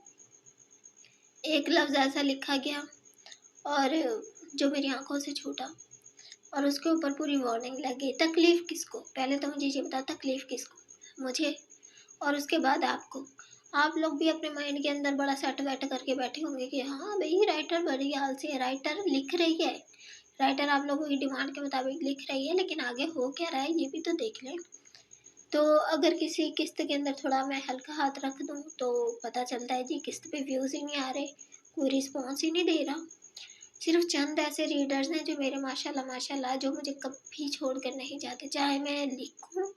एक लफ्ज़ ऐसा लिखा गया और जो मेरी आंखों से छूटा, और उसके ऊपर पूरी वार्निंग लगी। तकलीफ़ किसको, पहले तो मुझे ये बताओ तकलीफ़ किसको, मुझे और उसके बाद आपको। आप लोग भी अपने माइंड के अंदर बड़ा सेट वेट करके बैठे होंगे कि हाँ भाई राइटर बड़ी हाल से राइटर लिख रही है, राइटर आप लोगों की डिमांड के मुताबिक लिख रही है, लेकिन आगे हो क्या रहा है ये भी तो देख लें। तो अगर किसी किस्त के अंदर थोड़ा मैं हल्का हाथ रख दूँ तो पता चलता है जी किस्त पे व्यूज़ ही नहीं आ रहे, कोई रिस्पॉन्स ही नहीं दे रहा। सिर्फ चंद ऐसे रीडर्स हैं जो मेरे माशाल्लाह माशाल्लाह, जो मुझे कभी छोड़ कर नहीं जाते, चाहे मैं लिखूं,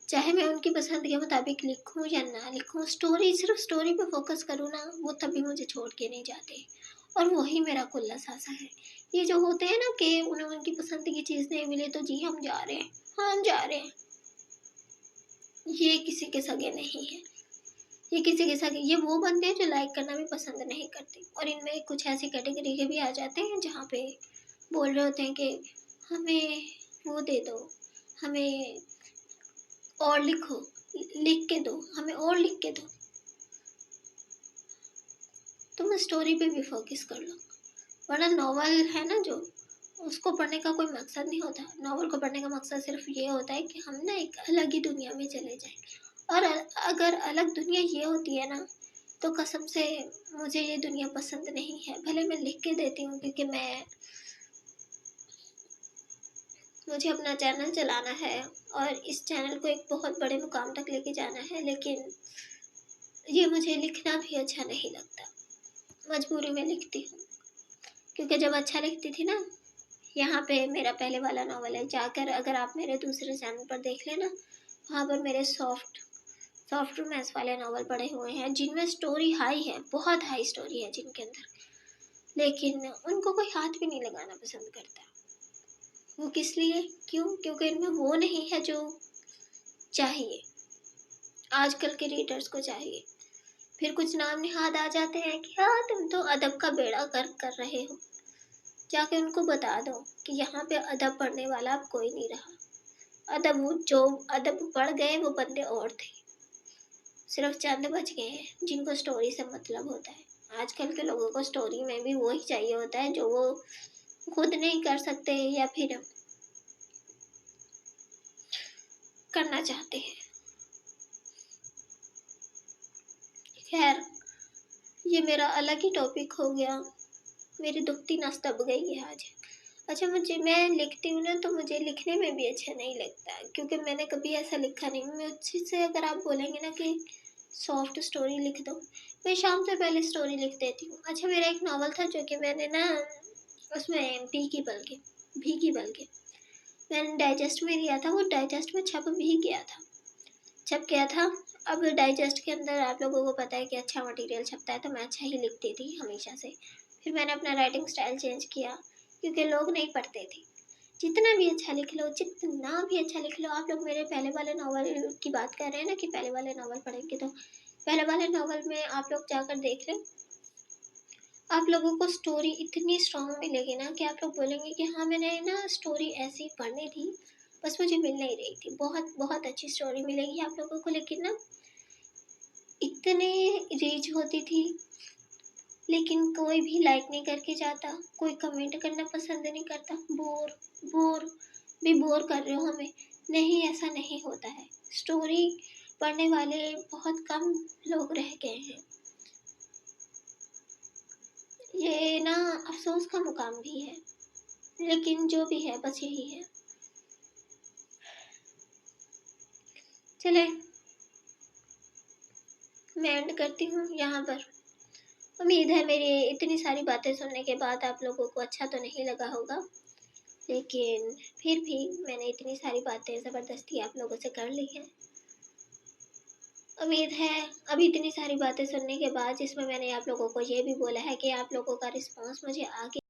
चाहे मैं उनकी पसंद के मुताबिक लिखूं या ना लिखूं, स्टोरी सिर्फ स्टोरी पे फोकस करूँ ना, वो तभी मुझे छोड़ के नहीं जाते। और वही मेरा कुल्ला सासा है। ये जो होते हैं ना कि उन्हें उनकी पसंद की चीज़ नहीं मिले तो जी हम जा रहे हैं, हाँ हम जा रहे हैं, ये किसी के सगे नहीं है। ये किसी के साथ, ये वो बंदे हैं जो लाइक करना भी पसंद नहीं करते। और इनमें कुछ ऐसी कैटेगरी के भी आ जाते हैं जहाँ पे बोल रहे होते हैं कि हमें वो दे दो, हमें और लिखो, लिख के दो, हमें और लिख के दो। तुम स्टोरी पे भी फोकस कर लो, वरना नॉवल है ना जो, उसको पढ़ने का कोई मकसद नहीं होता। नॉवल को पढ़ने का मकसद सिर्फ ये होता है कि हम ना एक अलग ही दुनिया में चले जाएं। और अगर अलग दुनिया ये होती है ना, तो कसम से मुझे ये दुनिया पसंद नहीं है। भले मैं लिख के देती हूँ क्योंकि मुझे अपना चैनल चलाना है और इस चैनल को एक बहुत बड़े मुकाम तक लेके जाना है, लेकिन ये मुझे लिखना भी अच्छा नहीं लगता, मजबूरी में लिखती हूँ। क्योंकि जब अच्छा लिखती थी ना, यहाँ पे मेरा पहले वाला नावल है, जाकर अगर आप मेरे दूसरे चैनल पर देख लेना, वहाँ पर मेरे सॉफ्ट रोमांस वाले नावल पढ़े हुए हैं, जिनमें स्टोरी हाई है, बहुत हाई स्टोरी है जिनके अंदर, लेकिन उनको कोई हाथ भी नहीं लगाना पसंद करता। वो किस लिए, क्यों? क्योंकि इनमें वो नहीं है जो चाहिए, आजकल के रीडर्स को चाहिए। फिर कुछ नाम निहाद आ जाते हैं कि हाँ तुम तो अदब का बेड़ा गर्क कर रहे हो, जाके उनको बता दो कि यहाँ पे अदब पढ़ने वाला अब कोई नहीं रहा। जो अदब पढ़ गए वो बंदे और थे, सिर्फ चंद बच गए हैं जिनको स्टोरी से मतलब होता है। आजकल के लोगों को स्टोरी में भी वही चाहिए होता है जो वो खुद नहीं कर सकते या फिर करना चाहते हैं। खैर, ये मेरा अलग ही टॉपिक हो गया, मेरी दुखती नस दब गई है आज। अच्छा, मैं लिखती हूँ ना तो मुझे लिखने में भी अच्छा नहीं लगता, क्योंकि मैंने कभी ऐसा लिखा नहीं। मुझसे अगर आप बोलेंगे ना कि सॉफ्ट स्टोरी लिख दो, मैं शाम से पहले स्टोरी लिख देती हूँ। अच्छा, मेरा एक नावल था जो कि मैंने ना उसमें भीगी बल्कि मैंने डाइजेस्ट में लिया था, वो डाइजेस्ट में छप गया था। अब डाइजेस्ट के अंदर आप लोगों को पता है कि अच्छा मटेरियल छपता है, तो मैं अच्छा ही लिखती थी हमेशा से। फिर मैंने अपना राइटिंग स्टाइल चेंज किया क्योंकि लोग नहीं पढ़ते थे। जितना भी अच्छा लिख लो, आप लोग मेरे पहले वाले नावल की बात कर रहे हैं ना कि पहले वाले नावल पढ़ेंगे, तो पहले वाले नावल में आप लोग जाकर देख लें, आप लोगों को स्टोरी इतनी स्ट्रॉन्ग मिलेगी ना कि आप लोग बोलेंगे कि हाँ मैंने ना स्टोरी ऐसी पढ़नी थी, बस मुझे मिल नहीं रही थी। बहुत बहुत अच्छी स्टोरी मिलेगी आप लोगों को, लेकिन ना इतने रीच होती थी, लेकिन कोई भी लाइक नहीं करके जाता, कोई कमेंट करना पसंद नहीं करता। बोर कर रहे हो हमें, नहीं ऐसा नहीं होता है। स्टोरी पढ़ने वाले बहुत कम लोग रह गए हैं, ये ना अफसोस का मुकाम भी है, लेकिन जो भी है बस यही है। चले, मैं एंड करती हूँ यहाँ पर। उम्मीद है मेरी इतनी सारी बातें सुनने के बाद आप लोगों को अच्छा तो नहीं लगा होगा, लेकिन फिर भी मैंने इतनी सारी बातें ज़बरदस्ती आप लोगों से कर ली हैं। उम्मीद है अभी इतनी सारी बातें सुनने के बाद, जिसमें मैंने आप लोगों को ये भी बोला है कि आप लोगों का रिस्पांस मुझे आगे